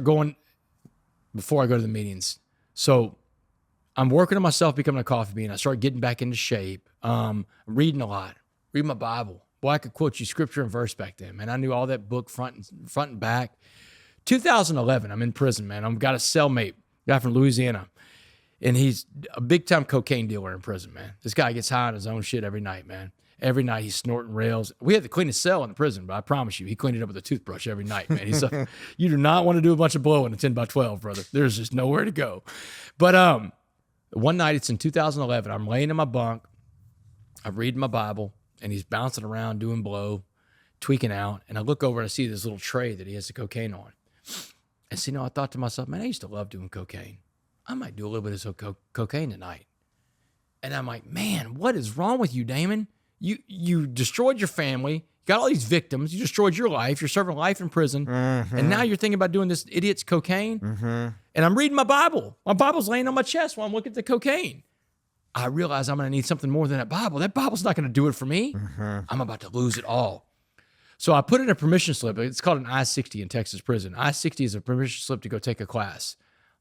going before I go to the meetings. So I'm working on myself, becoming a coffee bean. I start getting back into shape. Reading a lot. Read my Bible. Boy, I could quote you scripture and verse back then, man. I knew all that book front and back. 2011, I'm in prison, man. I've got a cellmate, guy from Louisiana. And he's a big-time cocaine dealer in prison, man. This guy gets high on his own shit every night, man. Every night he's snorting rails. We had the cleanest cell in the prison, but I promise you, he cleaned it up with a toothbrush every night, man. He's you do not want to do a bunch of blow in a 10 by 12, brother. There's just nowhere to go. But one night, it's in 2011. I'm laying in my bunk. I'm reading my Bible, and he's bouncing around doing blow, tweaking out. And I look over and I see this little tray that he has the cocaine on. And so, you know, I thought to myself, man, I used to love doing cocaine. I might do a little bit of cocaine tonight. And I'm like, man, what is wrong with you, Damon? You destroyed your family. You got all these victims. You destroyed your life. You're serving life in prison. Mm-hmm. And now you're thinking about doing this idiot's cocaine. Mm-hmm. And I'm reading my Bible. My Bible's laying on my chest while I'm looking at the cocaine. I realize I'm going to need something more than that Bible. That Bible's not going to do it for me. Mm-hmm. I'm about to lose it all. So I put in a permission slip. It's called an I-60 in Texas prison. I-60 is a permission slip to go take a class.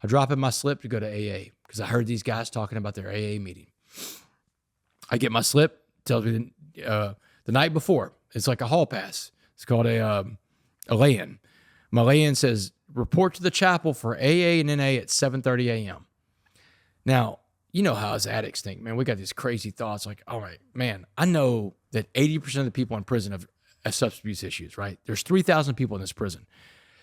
I drop in my slip to go to AA because I heard these guys talking about their AA meeting. I get my slip, tells me the night before. It's like a hall pass. It's called a lay-in. My lay-in says, report to the chapel for AA and NA at 7:30 a.m. Now, you know how us addicts think, man. We got these crazy thoughts like, all right, man, I know that 80% of the people in prison as substance abuse issues, right? There's 3,000 people in this prison.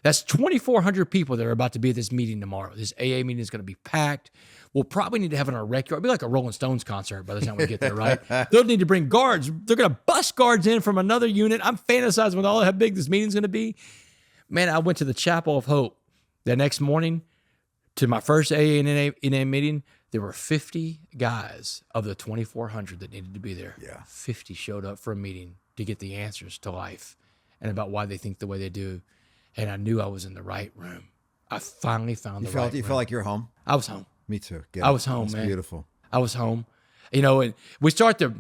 That's 2,400 people that are about to be at this meeting tomorrow. This AA meeting is going to be packed. We'll probably need to have it in our rec yard. It'll be like a Rolling Stones concert by the time we get there, right? They'll need to bring guards. They're going to bust guards in from another unit. I'm fantasizing with all how big this meeting's going to be. Man, I went to the Chapel of Hope that next morning to my first AA and NA meeting. There were 50 guys of the 2,400 that needed to be there. Yeah. 50 showed up for a meeting to get the answers to life and about why they think the way they do. And I knew I was in the right room. I finally found the right room. You felt like you're home? I was home. Me too. I was home, That's man. Beautiful. I was home. And we start the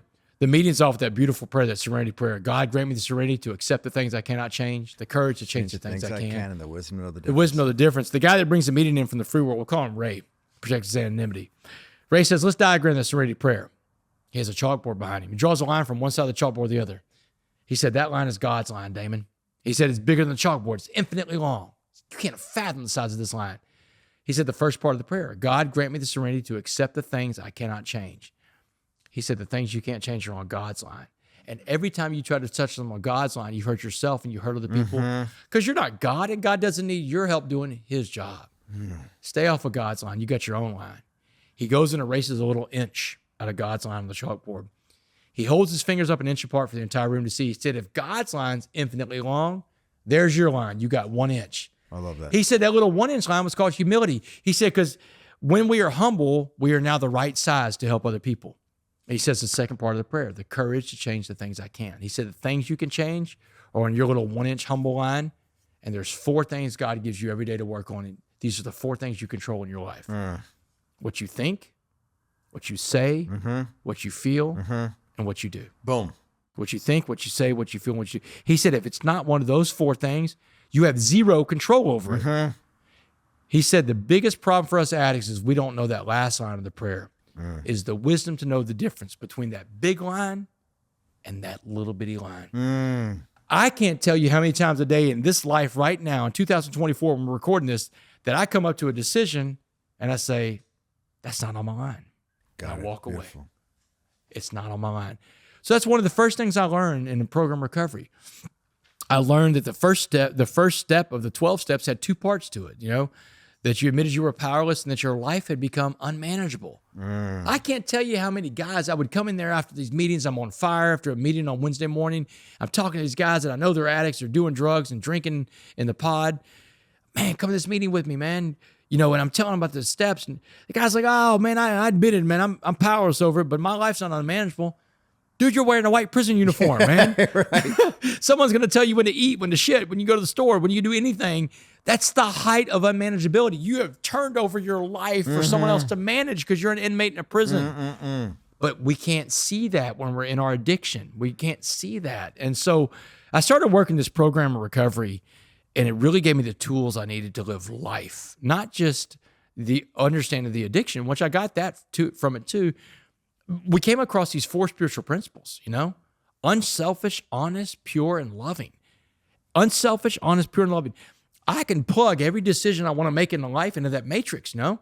meetings off with that beautiful prayer, that serenity prayer. God, grant me the serenity to accept the things I cannot change, the courage to change the things I can. And the wisdom of the difference. The wisdom of the difference. The guy that brings the meeting in from the free world, we'll call him Ray, protects his anonymity. Ray says, let's diagram the serenity prayer. He has a chalkboard behind him. He draws a line from one side of the chalkboard to the other. He said, that line is God's line, Damon. He said, it's bigger than the chalkboard. It's infinitely long. You can't fathom the size of this line. He said the first part of the prayer, God, grant me the serenity to accept the things I cannot change. He said the things you can't change are on God's line. And every time you try to touch them on God's line, you hurt yourself and you hurt other people because you're not God and God doesn't need your help doing his job. Stay off of God's line. You got your own line. He goes and erases a little inch out of God's line on the chalkboard. He holds his fingers up an inch apart for the entire room to see. He said, if God's line's infinitely long, there's your line. You got 1 inch. I love that. He said that little 1 inch line was called humility. He said, because when we are humble, we are now the right size to help other people. He says the second part of the prayer, the courage to change the things I can. He said the things you can change are on your little 1 inch humble line. And there's 4 things God gives you every day to work on. And these are the 4 things you control in your life. What you think, what you say, what you feel, and what you do. Boom. What you think, what you say, what you feel, what you do. He said if it's not one of those 4 things, you have zero control over it. He said the biggest problem for us addicts is we don't know that last line of the prayer, is the wisdom to know the difference between that big line and that little bitty line. I can't tell you how many times a day in this life right now, in 2024, when we're recording this, that I come up to a decision and I say, that's not on my line. I walk away. It's not on my line. So that's one of the first things I learned in the program recovery. I learned that the first step of the 12 steps had 2 parts to it, that you admitted you were powerless and that your life had become unmanageable. I can't tell you how many guys I would come in there after these meetings. I'm on fire after a meeting on Wednesday morning. I'm talking to these guys that I know they're addicts. They're doing drugs and drinking in the pod. Man, come to this meeting with me, man. And I'm telling them about the steps. And the guy's like, oh, man, I admit it, man. I'm powerless over it, but my life's not unmanageable. Dude, you're wearing a white prison uniform, man. Someone's going to tell you when to eat, when to shit, when you go to the store, when you do anything. That's the height of unmanageability. You have turned over your life for someone else to manage because you're an inmate in a prison. But we can't see that when we're in our addiction. We can't see that. And so I started working this program of recovery, and it really gave me the tools I needed to live life, not just the understanding of the addiction, which I got that from it too. We came across these 4 spiritual principles, unselfish, honest, pure, and loving. Unselfish, honest, pure, and loving. I can plug every decision I want to make in life into that matrix, And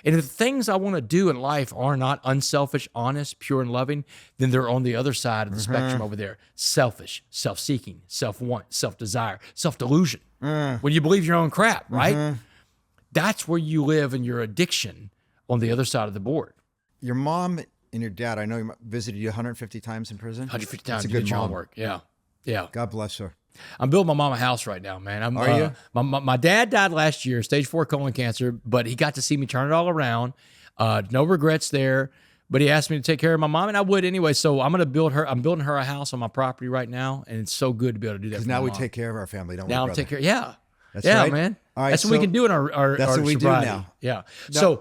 if the things I want to do in life are not unselfish, honest, pure, and loving, then they're on the other side of the spectrum over there. Selfish, self-seeking, self-want, self-desire, self-delusion. When you believe your own crap, right? That's where you live in your addiction on the other side of the board. Your mom and your dad, I know, visited you 150 times in prison. 150 times. That's a good mom. Work. Yeah. God bless her. I'm building my mom a house right now, man. Are you? My dad died last year, stage 4 colon cancer, but he got to see me turn it all around. No regrets there. But he asked me to take care of my mom, and I would anyway. So I'm building her a house on my property right now, and it's so good to be able to do that. Because now we take care of our family, don't we? Now I'm taking care. Yeah. That's right, man. All right, that's what we can do in our that's what we sobriety. do now. Yeah. Now,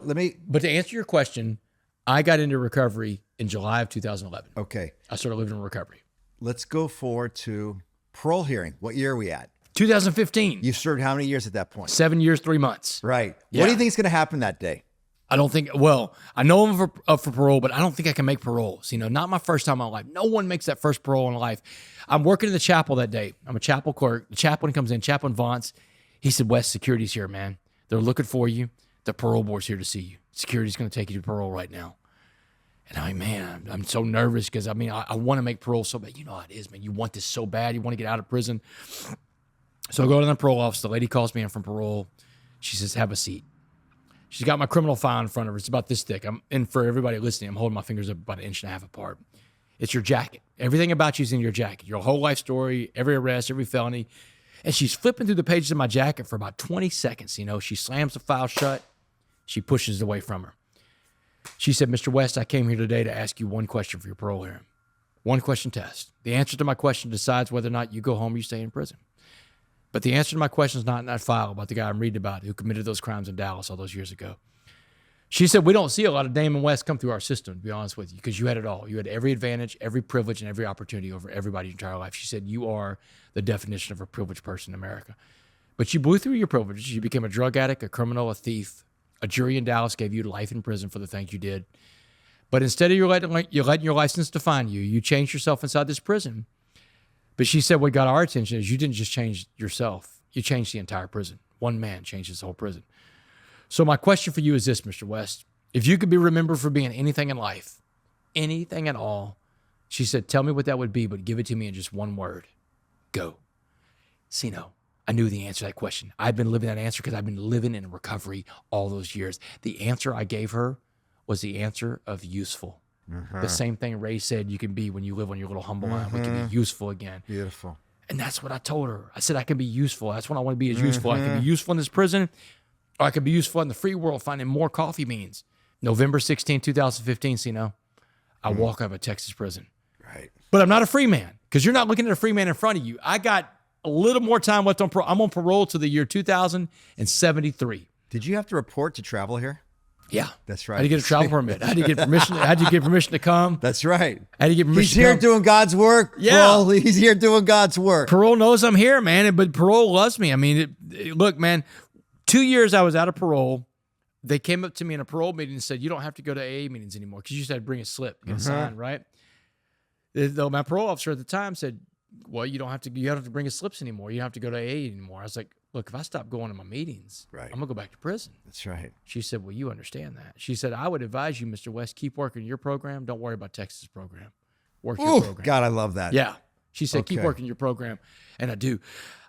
but to answer your question, I got into recovery in July of 2011. Okay. I started living in recovery. Let's go forward to parole hearing. What year are we at? 2015. You served how many years at that point? 7 years, 3 months. Right. Yeah. What do you think is going to happen that day? I don't think, I know I'm up for parole, but I don't think I can make paroles. Not my first time in my life. No one makes that first parole in life. I'm working in the chapel that day. I'm a chapel clerk. The chaplain comes in, Chaplain Vance. He said, West, security's here, man. They're looking for you. The parole board's here to see you. Security's going to take you to parole right now. And I'm like, man, I'm so nervous because, I mean, I want to make parole so bad. You know how it is, man. You want this so bad. You want to get out of prison. So I go to the parole office. The lady calls me in from parole. She says, have a seat. She's got my criminal file in front of her. It's about this thick. And for everybody listening, I'm holding my fingers up about 1.5 inches apart. It's your jacket. Everything about you is in your jacket. Your whole life story, every arrest, every felony. And she's flipping through the pages of my jacket for about 20 seconds. You know, she slams the file shut. She pushes it away from her. She said, Mr. West, I came here today to ask you one question for your parole hearing. One question test. The answer to my question decides whether or not you go home or you stay in prison. But the answer to my question is not in that file about the guy I'm reading about who committed those crimes in Dallas all those years ago. She said, we don't see a lot of Damon West come through our system, to be honest with you, because you had it all. You had every advantage, every privilege, and every opportunity over everybody your entire life. She said, you are the definition of a privileged person in America. But you blew through your privileges. You became a drug addict, a criminal, a thief. A jury in Dallas gave you life in prison for the things you did. But instead of you letting your license define you, you changed yourself inside this prison. But she said what got our attention is you didn't just change yourself. You changed the entire prison. One man changed this whole prison. So my question for you is this, Mr. West. If you could be remembered for being anything in life, anything at all, she said, tell me what that would be, but give it to me in just one word. Go. Seano. I knew the answer to that question. I've been living that answer because I've been living in recovery all those years. The answer I gave her was the answer of useful. The same thing Ray said you can be when you live on your little humble island. We can be useful again. Beautiful. And that's what I told her. I said, I can be useful. That's what I want to be, is useful. I can be useful in this prison, or I can be useful in the free world finding more coffee beans. November 16, 2015, Seano, I walk out of a Texas prison. Right. But I'm not a free man because you're not looking at a free man in front of you. I got a little more time left on parole. I'm on parole to the year 2073. Did you have to report to travel here? Yeah. That's right. I had to get a travel permit. I had to get permission to come. That's right. I had to get permission He's here to come. doing God's work. Yeah. Parole, he's here doing God's work. Parole knows I'm here, man. But parole loves me. I mean, look, man, 2 years I was out of parole. They came up to me in a parole meeting and said, you don't have to go to AA meetings anymore because you just had to bring a slip, get a sign, right? Though my parole officer at the time said, well, you don't have to bring a slips anymore. You don't have to go to AA anymore. I was like, look, if I stop going to my meetings, I'm going to go back to prison. That's right. She said, well, you understand that. She said, I would advise you, Mr. West, keep working your program. Don't worry about Texas program. Work your program. God, I love that. Yeah. She said, keep working your program. And I do.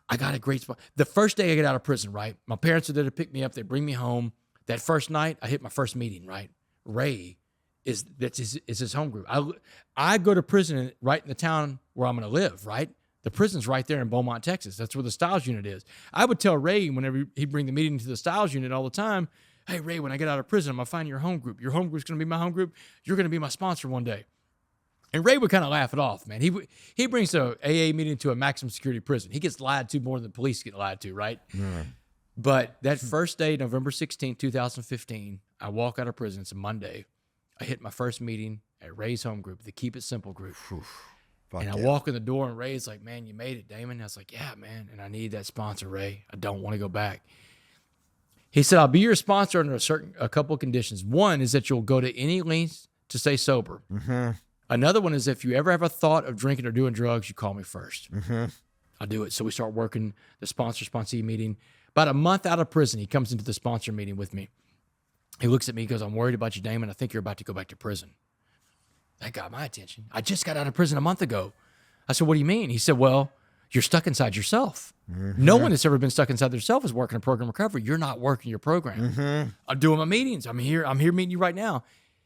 I got a great spot. The first day I get out of prison, right? My parents are there to pick me up. They bring me home. That first night, I hit my first meeting, right? Ray is his home group. I go to prison right in the town where I'm going to live, right? The prison's right there in Beaumont, Texas. That's where the Styles unit is. I would tell Ray whenever he'd bring the meeting to the Styles unit all the time, hey, Ray, when I get out of prison, I'm going to find your home group. Your home group's going to be my home group. You're going to be my sponsor one day. And Ray would kind of laugh it off, man. He brings a AA meeting to a maximum security prison. He gets lied to more than the police get lied to, right? Yeah. But that first day, November 16, 2015, I walk out of prison. It's a Monday. I hit my first meeting at Ray's home group, the Keep It Simple group. And I walk in the door, and Ray's like, man, you made it, Damon. I was like, yeah, man. And I need that sponsor, Ray. I don't want to go back. He said, I'll be your sponsor under a couple of conditions. One is that you'll go to any lengths to stay sober. Another one is if you ever have a thought of drinking or doing drugs, you call me first. I'll do it. So we start working the sponsor-sponsee meeting. About a month out of prison, he comes into the sponsor meeting with me. He looks at me, he goes, I'm worried about you, Damon. I think you're about to go back to prison. That got my attention. I just got out of prison a month ago. I said, what do you mean? He said, well, you're stuck inside yourself. No one that's ever been stuck inside themselves is working a program recovery. You're not working your program. I'm doing my meetings. I'm here meeting you right now.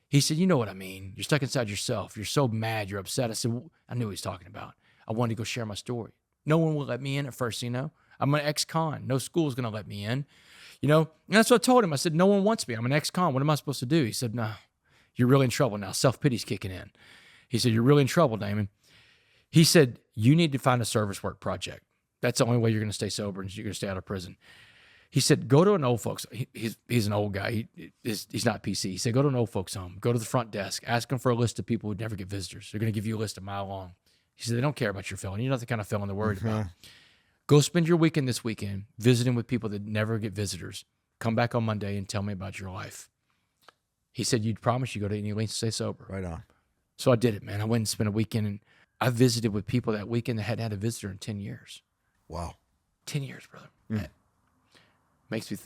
He said, you know what I mean. You're stuck inside yourself. You're so mad. You're upset. I said, well, I knew what he was talking about. I wanted to go share my story. No one will let me in at first, I'm an ex-con. No school's going to let me in. And that's what I told him. I said, no one wants me. I'm an ex-con. What am I supposed to do? He said, no, you're really in trouble now. Self-pity's kicking in. He said, you're really in trouble, Damon. He said, you need to find a service work project. That's the only way you're going to stay sober and you're going to stay out of prison. He said, go to an old folks. He's an old guy. He's not PC. He said, go to an old folks home. Go to the front desk. Ask them for a list of people who'd never get visitors. They're going to give you a list a mile long. He said, they don't care about your felon. You're not the kind of felon they're worried about. Go spend your weekend this weekend visiting with people that never get visitors. Come back on Monday and tell me about your life. He said, you'd promise you go to any lengths to stay sober. Right on. So I did it, man. I went and spent a weekend, and I visited with people that weekend that hadn't had a visitor in 10 years. Wow. 10 years, brother. It makes me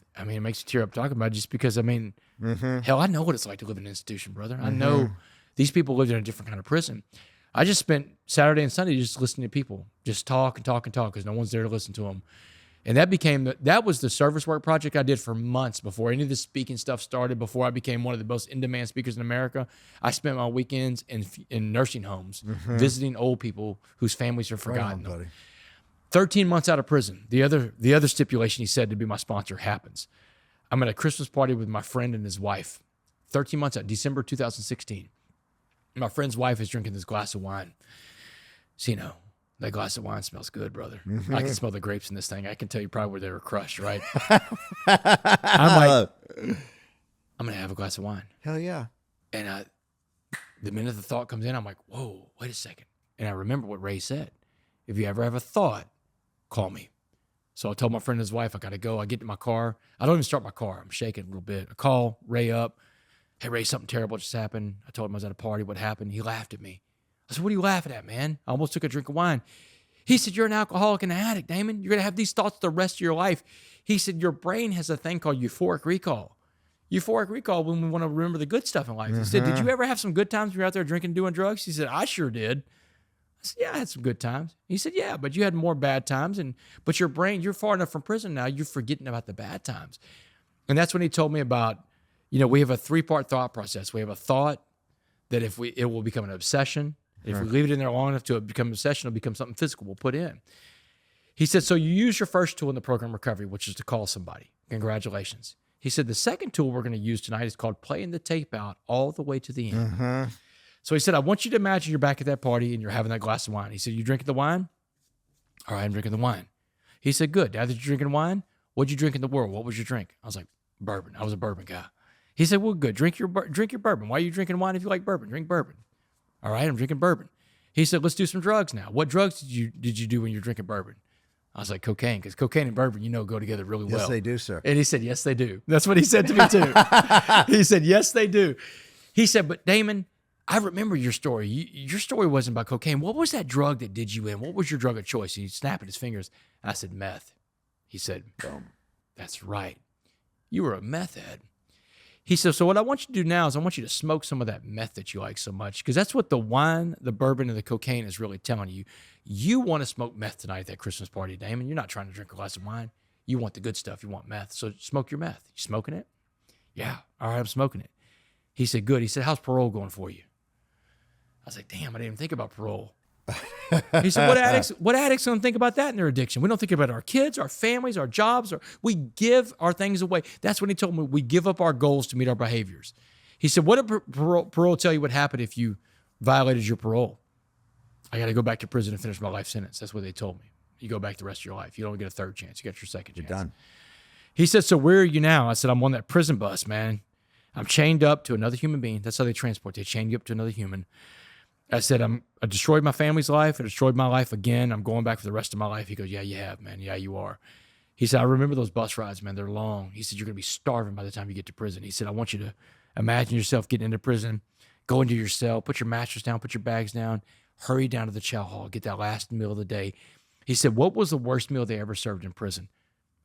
tear up talking about it just because, hell, I know what it's like to live in an institution, brother. I know These people lived in a different kind of prison. I just spent Saturday and Sunday just listening to people, just talk because no one's there to listen to them. And that was the service work project I did for months before any of the speaking stuff started, before I became one of the most in-demand speakers in America. I spent my weekends in nursing homes, visiting old people whose families are forgotten. Right on, buddy. 13 months out of prison, the other stipulation he said to be my sponsor happens. I'm at a Christmas party with my friend and his wife. 13 months out, December 2016. My friend's wife is drinking this glass of wine. Seano, that glass of wine smells good, brother. I can smell the grapes in this thing. I can tell you probably where they were crushed, right? I'm like, I'm going to have a glass of wine. Hell yeah. And the minute the thought comes in, I'm like, whoa, wait a second. And I remember what Ray said. If you ever have a thought, call me. So I told my friend and his wife, I got to go. I get to my car. I don't even start my car. I'm shaking a little bit. I call Ray up. Hey, Ray, something terrible just happened. I told him I was at a party. What happened? He laughed at me. I said, what are you laughing at, man? I almost took a drink of wine. He said, you're an alcoholic and an addict, Damon. You're going to have these thoughts the rest of your life. He said, your brain has a thing called euphoric recall. Euphoric recall when we want to remember the good stuff in life. He said, did you ever have some good times when you're out there drinking and doing drugs? He said, I sure did. I said, yeah, I had some good times. He said, yeah, but you had more bad times. But your brain, you're far enough from prison now, you're forgetting about the bad times. And that's when he told me about, we have a 3-part thought process. We have a thought that it will become an obsession. If we leave it in there long enough to become an obsession, it'll become something physical we'll put in. He said, so you use your first tool in the program recovery, which is to call somebody. Congratulations. He said, the second tool we're going to use tonight is called playing the tape out all the way to the end. So he said, I want you to imagine you're back at that party and you're having that glass of wine. He said, you drinking the wine? All right, I'm drinking the wine. He said, good. Now that you're drinking wine, what'd you drink in the world? What was your drink? I was like, bourbon. I was a bourbon guy. He said, well, good. Drink your bourbon. Why are you drinking wine if you like bourbon? Drink bourbon. All right, I'm drinking bourbon. He said, let's do some drugs now. What drugs did you do when you were drinking bourbon? I was like, cocaine, because cocaine and bourbon, go together really well. Yes, they do, sir. And he said, yes, they do. That's what he said to me, too. He said, yes, they do. He said, but Damon, I remember your story. Your story wasn't about cocaine. What was that drug that did you in? What was your drug of choice? And he snapped his fingers. And I said, meth. He said, boom, that's right. You were a meth head. He said, so what I want you to do now is I want you to smoke some of that meth that you like so much, because that's what the wine, the bourbon, and the cocaine is really telling you. You want to smoke meth tonight at that Christmas party, Damon. You're not trying to drink a glass of wine. You want the good stuff. You want meth. So smoke your meth. You smoking it? Yeah. All right, I'm smoking it. He said, good. He said, how's parole going for you? I was like, damn, I didn't even think about parole. He said, what addicts don't think about that in their addiction? We don't think about our kids, our families, our jobs, or we give our things away. That's when he told me we give up our goals to meet our behaviors. He said, what did parole tell you would happen if you violated your parole? I got to go back to prison and finish my life sentence. That's what they told me. You go back the rest of your life. You don't get a third chance. You got your second chance. You're done. He said, so where are you now? I said, I'm on that prison bus, man. I'm chained up to another human being. That's how they transport. They chain you up to another human. I said, I destroyed my family's life. I destroyed my life again. I'm going back for the rest of my life. He goes, yeah, you have, man. Yeah, you are. He said, I remember those bus rides, man. They're long. He said, you're going to be starving by the time you get to prison. He said, I want you to imagine yourself getting into prison, go into your cell, put your mattress down, put your bags down, hurry down to the chow hall, get that last meal of the day. He said, what was the worst meal they ever served in prison?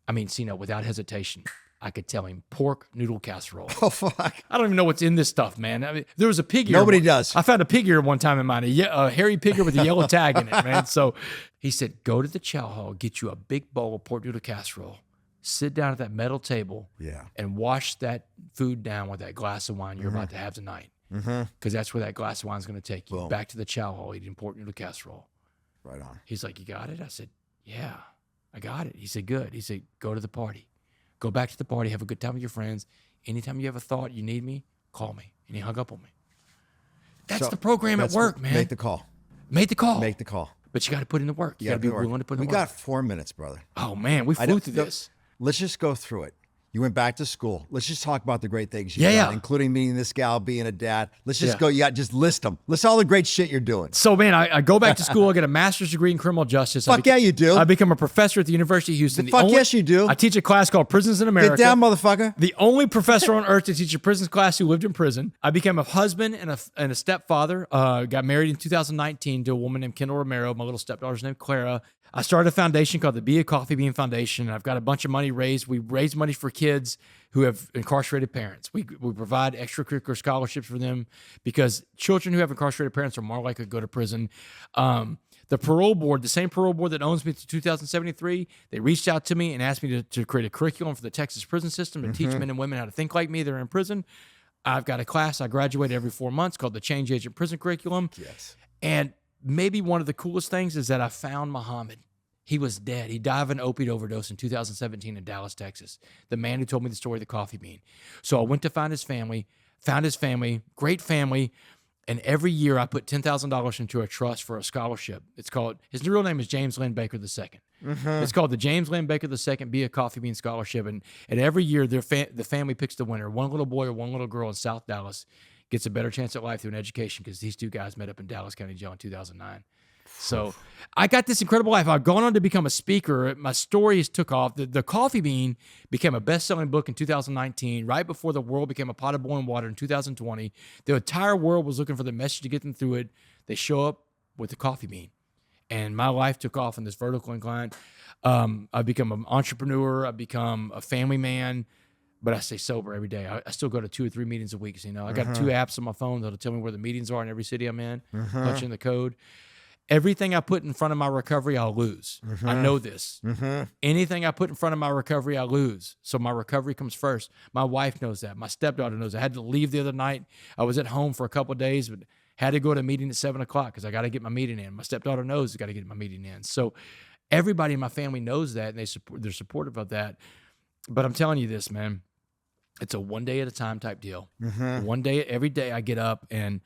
I mean, without hesitation, I could tell him pork noodle casserole. Oh, fuck. I don't even know what's in this stuff, man. I mean, there was a pig ear. Nobody does. I found a pig ear one time in mine, a hairy pig ear with a yellow tag in it, man. So he said, go to the chow hall, get you a big bowl of pork noodle casserole, sit down at that metal table, and wash that food down with that glass of wine you're about to have tonight. Because that's where that glass of wine is going to take you. Boom. Back to the chow hall eating pork noodle casserole. Right on. He's like, you got it? I said, yeah, I got it. He said, good. He said, go to the party. Go back to the party, have a good time with your friends. Anytime you have a thought, you need me, call me. And he hung up on me. That's the program at work, man. Make the call. Make the call. Make the call. But you got to put in the work. You got to be willing to put in the work. We got 4 minutes, brother. Oh, man, we flew through this. Let's just go through it. You went back to school. Let's just talk about the great things you've done, including meeting this gal, being a dad. Let's just go. Just list them. List all the great shit you're doing. So, man, I go back to school. I get a master's degree in criminal justice. Fuck yeah, you do. I become a professor at the University of Houston. Yes, you do. I teach a class called Prisons in America. Get down, motherfucker. The only professor on earth to teach a prisons class who lived in prison. I became a husband and a stepfather. Got married in 2019 to a woman named Kendall Romero. My little stepdaughter's named Clara. I started a foundation called the Be a Coffee Bean Foundation. And I've got a bunch of money raised. We raise money for kids kids who have incarcerated parents. We provide extracurricular scholarships for them because children who have incarcerated parents are more likely to go to prison. The parole board, the same parole board that owns me through 2073, they reached out to me and asked me to create a curriculum for the Texas prison system to teach men and women how to think like me that are in prison. I've got a class I graduate every 4 months called the Change Agent Prison Curriculum. Yes. And maybe one of the coolest things is that I found Muhammad. He was dead. He died of an opiate overdose in 2017 in Dallas, Texas. The man who told me the story of the coffee bean. So I went to find his family, great family. And every year I put $10,000 into a trust for a scholarship. It's called, his real name is James Lynn Baker II. It's called the James Lynn Baker II Be a Coffee Bean Scholarship. And every year the family picks the winner. One little boy or one little girl in South Dallas gets a better chance at life through an education because these two guys met up in Dallas County Jail in 2009. So I got this incredible life. I've gone on to become a speaker. My story has took off. The Coffee Bean became a best-selling book in 2019, right before the world became a pot of boiling water in 2020. The entire world was looking for the message to get them through it. They show up with the Coffee Bean. And my life took off in this vertical incline. I've become an entrepreneur. I've become a family man. But I stay sober every day. I still go to 2 or 3 meetings a week. So, I got 2 apps on my phone that'll tell me where the meetings are in every city I'm in, punch in the code. Everything I put in front of my recovery, I'll lose. I know this. Anything I put in front of my recovery, I lose. So my recovery comes first. My wife knows that. My stepdaughter knows that. I had to leave the other night. I was at home for a couple of days, but had to go to a meeting at 7 o'clock because I got to get my meeting in. My stepdaughter knows I got to get my meeting in. So everybody in my family knows that, and they're supportive of that. But I'm telling you this, man. It's a one day at a time type deal. One day, every day I get up and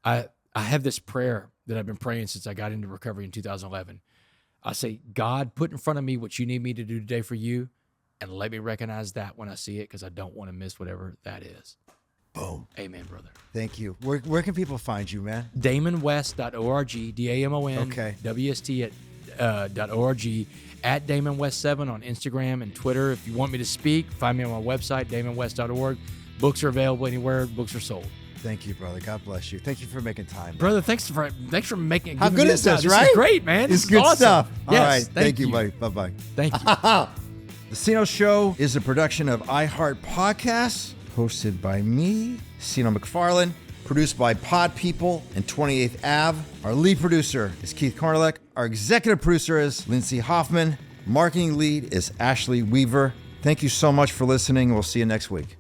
I have this prayer that I've been praying since I got into recovery in 2011. I say, God, put in front of me what you need me to do today for you, and let me recognize that when I see it because I don't want to miss whatever that is. Boom. Amen, brother. Thank you. Where can people find you, man? DamonWest.org, DAMON, Okay. WST .org, at Damon West 7 on Instagram and Twitter. If you want me to speak, find me on my website, DamonWest.org. Books are available anywhere books are sold. Thank you, brother. God bless you. Thank you for making time. Brother, thanks for making. How good is this, right? This is great, man. It's This is good awesome. stuff. All Yes, right. Thank you, buddy. Bye-bye. Thank you. The Seano Show is a production of iHeart Podcasts, hosted by me, Seano McFarland, produced by Pod People and 28th Ave. Our lead producer is Keith Kornelek. Our executive producer is Lindsay Hoffman. Marketing lead is Ashley Weaver. Thank you so much for listening. We'll see you next week.